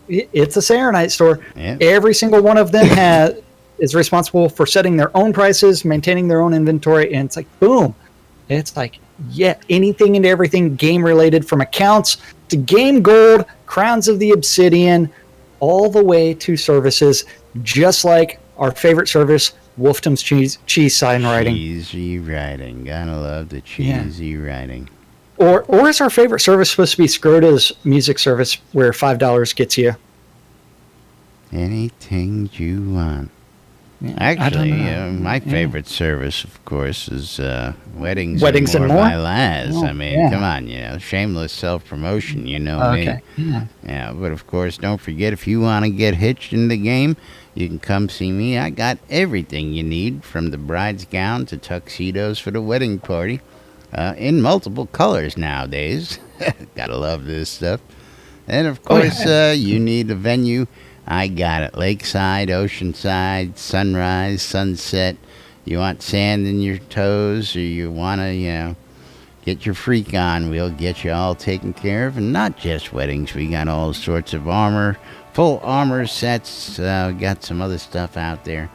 S4: It's a Serenite store.
S1: Yeah.
S4: Every single one of them is responsible for setting their own prices, maintaining their own inventory, and it's like boom. It's like anything and everything game related, from accounts to game gold, crowns of the obsidian, all the way to services, just like our favorite service, Wolfdom's cheese sign writing.
S1: Cheesy writing. Gotta love the cheesy writing.
S4: Or is our favorite service supposed to be Scrota's music service, where $5 gets you
S1: anything you want?
S4: Yeah,
S1: Actually, my favorite service, of course, is Weddings
S4: and More
S1: by Laz.
S4: Oh,
S1: I mean, come on, shameless self-promotion, me. Yeah, but of course, don't forget, if you want to get hitched in the game, you can come see me. I got everything you need, from the bride's gown to tuxedos for the wedding party, in multiple colors nowadays. Gotta love this stuff. And of course, you need a venue. I got it. Lakeside, oceanside, sunrise, sunset. You want sand in your toes, or you want to, get your freak on, we'll get you all taken care of. And not just weddings. We got all sorts of armor, full armor sets. Got some other stuff out there.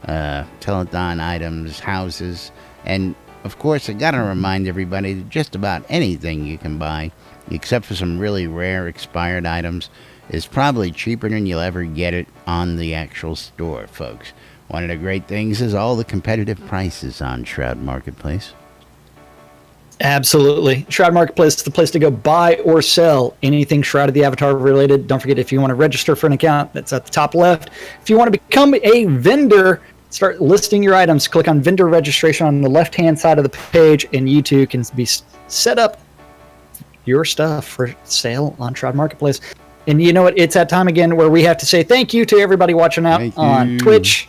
S1: Telethon items, houses. And, of course, I got to remind everybody that just about anything you can buy, except for some really rare expired items, is probably cheaper than you'll ever get it on the actual store, folks. One of the great things is all the competitive prices on Shroud Marketplace.
S4: Absolutely. Shroud Marketplace is the place to go buy or sell anything Shroud of the Avatar related. Don't forget, if you want to register for an account, that's at the top left. If you want to become a vendor, start listing your items, click on vendor registration on the left-hand side of the page, and you too can be set up your stuff for sale on Shroud Marketplace. And you know what? It's that time again where we have to say thank you to everybody watching out on Twitch,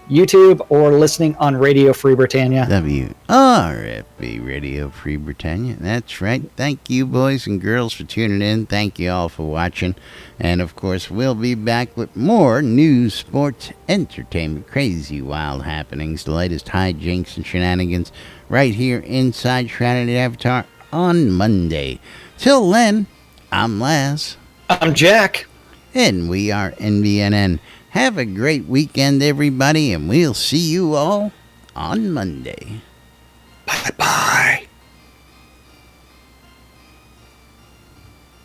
S4: YouTube, or listening on Radio Free Britannia.
S1: WRFB, Radio Free Britannia. That's right. Thank you, boys and girls, for tuning in. Thank you all for watching. And, of course, we'll be back with more news, sports, entertainment, crazy, wild happenings, the latest hijinks and shenanigans right here inside Shroud of the Avatar on Monday. Till then, I'm Laz.
S4: I'm Jack.
S1: And we are NBNN. Have a great weekend, everybody, and we'll see you all on Monday.
S4: Bye-bye.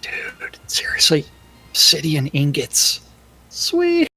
S4: Dude, seriously, obsidian ingots. Sweet.